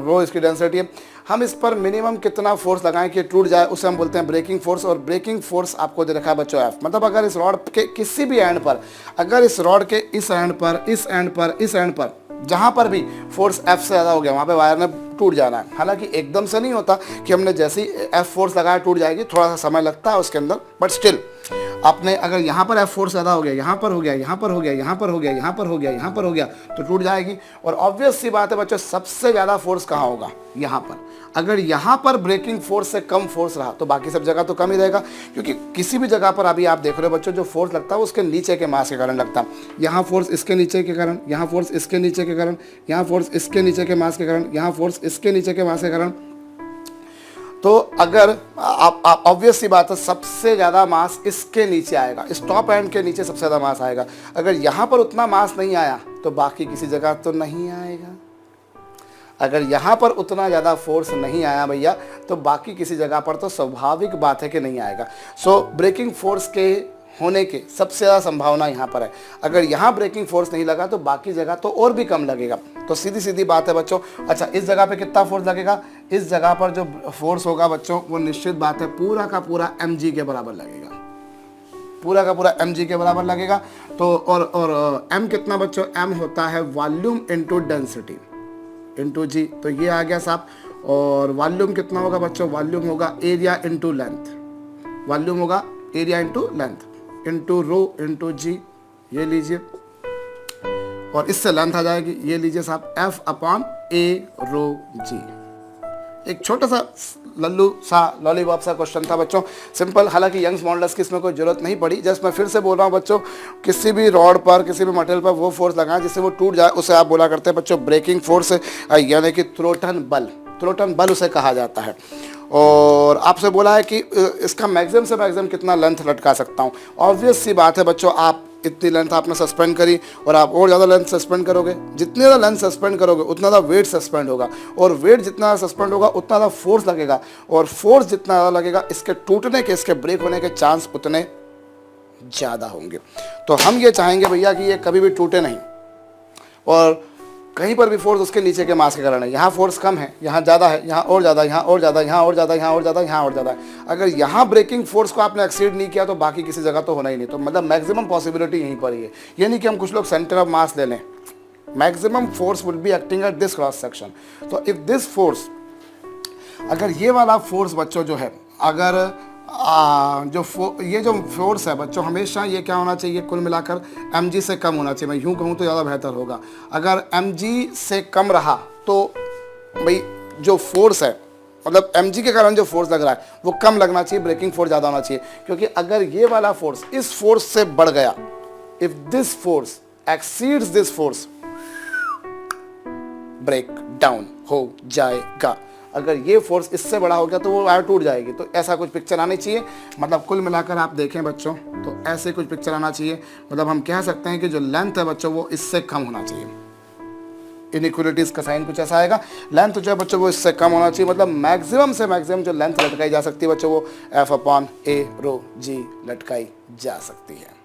रो इसकी डेंसिटी है। हम इस पर मिनिमम कितना फोर्स लगाएं कि टूट जाए, उसे हम बोलते हैं ब्रेकिंग फोर्स। और ब्रेकिंग फोर्स आपको दे रखा है बच्चों F। मतलब अगर इस रॉड के किसी भी एंड पर, अगर इस रॉड के इस एंड पर, इस एंड पर, इस एंड पर, जहाँ पर भी फोर्स F से ज़्यादा हो गया वहाँ पे वायर ने टूट जाना है। हालांकि एकदम से नहीं होता कि हमने जैसे ही F फोर्स लगाया टूट जाएगी, थोड़ा सा समय लगता है उसके अंदर, बट स्टिल आपने अगर यहाँ पर F फोर्स ज़्यादा हो गया, यहाँ पर हो गया, यहाँ पर हो गया, यहाँ पर हो गया, यहाँ पर हो गया, यहाँ पर हो गया, तो टूट जाएगी। और ऑब्वियस सी बात है बच्चों, सबसे ज़्यादा फोर्स कहाँ होगा, यहाँ पर। अगर यहाँ पर ब्रेकिंग फोर्स से कम फोर्स रहा तो बाकी सब जगह तो कम ही रहेगा, क्योंकि किसी भी जगह पर अभी आप देख रहे हो बच्चों जो फोर्स लगता है वो उसके नीचे के मास के कारण लगता है। यहाँ फोर्स इसके नीचे के कारण, यहाँ फोर्स इसके नीचे के कारण, यहाँ फोर्स इसके नीचे के मास के कारण, यहाँ फोर्स इसके नीचे के मास के कारण। तो अगर आप ऑब्वियस सी बात है, सबसे ज़्यादा मास इसके नीचे आएगा, इस टॉप एंड के नीचे सबसे ज़्यादा मास आएगा। अगर यहाँ पर उतना मास नहीं आया तो बाकी किसी जगह तो नहीं आएगा। अगर यहाँ पर उतना ज़्यादा फोर्स नहीं आया भैया तो बाकी किसी जगह पर तो स्वाभाविक बात है कि नहीं आएगा। सो ब्रेकिंग फोर्स के होने के सबसे ज़्यादा संभावना यहाँ पर है। अगर यहाँ ब्रेकिंग फोर्स नहीं लगा तो बाकी जगह तो और भी कम लगेगा। तो सीधी सीधी बात है बच्चों। अच्छा, इस जगह पे कितना फोर्स लगेगा? इस जगह पर जो फोर्स होगा बच्चों वो निश्चित बात है पूरा का पूरा mg के बराबर लगेगा, पूरा का पूरा mg के बराबर लगेगा। तो और m कितना बच्चों? m होता है वॉल्यूम इंटू डेंसिटी इंटू जी, तो ये आ गया साहब। और वॉल्यूम कितना होगा बच्चों? वॉल्यूम होगा एरिया इंटू लेंथ, वॉल्यूम होगा area into length into rho into g, ये लीजिए। और इससे लेंथ आ जाएगी, ये लीजिए साहब F अपॉन ए रो जी। एक छोटा सा लल्लू सा लॉलीपॉप सा क्वेश्चन था बच्चों, सिंपल। हालांकि यंग्स मॉडल्स की इसमें कोई जरूरत नहीं पड़ी। जस्ट मैं फिर से बोल रहा हूँ बच्चों, किसी भी रॉड पर, किसी भी मटेरियल पर वो फोर्स लगाएं जिससे वो टूट जाए, उसे आप बोला करते हैं बच्चों ब्रेकिंग फोर्स, यानी कि त्रोटन बल। त्रोटन बल उसे कहा जाता है। और आपसे बोला है कि इसका मैक्सिमम से मैक्सिमम कितना लेंथ लटका सकता हूँ। ऑब्वियस सी बात है बच्चों, आप इतनी लेंथ आपने सस्पेंड करी और आप और ज़्यादा लेंथ सस्पेंड करोगे, जितनी ज़्यादा लेंथ सस्पेंड करोगे उतना ज़्यादा वेट सस्पेंड होगा, और वेट जितना सस्पेंड होगा उतना ज़्यादा फोर्स लगेगा, और फोर्स जितना ज़्यादा लगेगा इसके टूटने के, इसके ब्रेक होने के चांस उतने ज़्यादा होंगे। तो हम ये चाहेंगे भैया कि ये कभी भी टूटे नहीं, और कहीं पर भी फोर्स उसके नीचे के मास के कारण है। यहाँ फोर्स कम है, यहाँ ज़्यादा है, यहाँ और ज़्यादा, यहाँ और ज़्यादा, यहाँ और ज़्यादा, यहाँ और ज़्यादा, यहाँ और ज़्यादा है। अगर यहाँ ब्रेकिंग फोर्स को आपने एक्सीड नहीं किया तो बाकी किसी जगह तो होना ही नहीं। तो मतलब मैक्सिमम पॉसिबिलिटी यहीं पर ही है। ये नहीं कि हम कुछ लोग सेंटर ऑफ मास ले लें। Maximum force will be acting at this cross section. तो इफ दिस फोर्स, अगर ये वाला फोर्स बच्चों जो है, अगर ये जो फोर्स है बच्चों, हमेशा ये क्या होना चाहिए? कुल मिलाकर mg से कम होना चाहिए। मैं यूँ कहूँ तो ज़्यादा बेहतर होगा। अगर mg से कम रहा तो भाई जो फोर्स है, मतलब mg के कारण जो फोर्स लग रहा है वो कम लगना चाहिए, ब्रेकिंग फोर्स ज़्यादा होना चाहिए। क्योंकि अगर ये वाला फोर्स इस फोर्स से बढ़ गया, if this force exceeds this force, break down हो जाएगा। अगर ये फोर्स इससे बड़ा हो गया तो वो वायर टूट जाएगी। तो ऐसा कुछ पिक्चर आनी चाहिए। मतलब कुल मिलाकर आप देखें बच्चों तो ऐसे कुछ पिक्चर आना चाहिए। मतलब हम कह सकते हैं कि जो लेंथ है बच्चों वो इससे कम होना चाहिए। इनइक्वलिटीज का साइन कुछ ऐसा आएगा। लेंथ जो है बच्चों वो इससे कम होना चाहिए। मतलब मैक्सिमम से मैक्सिमम जो लेंथ लटकाई जा सकती है बच्चों वो F अपॉन ए रो जी लटकाई जा सकती है।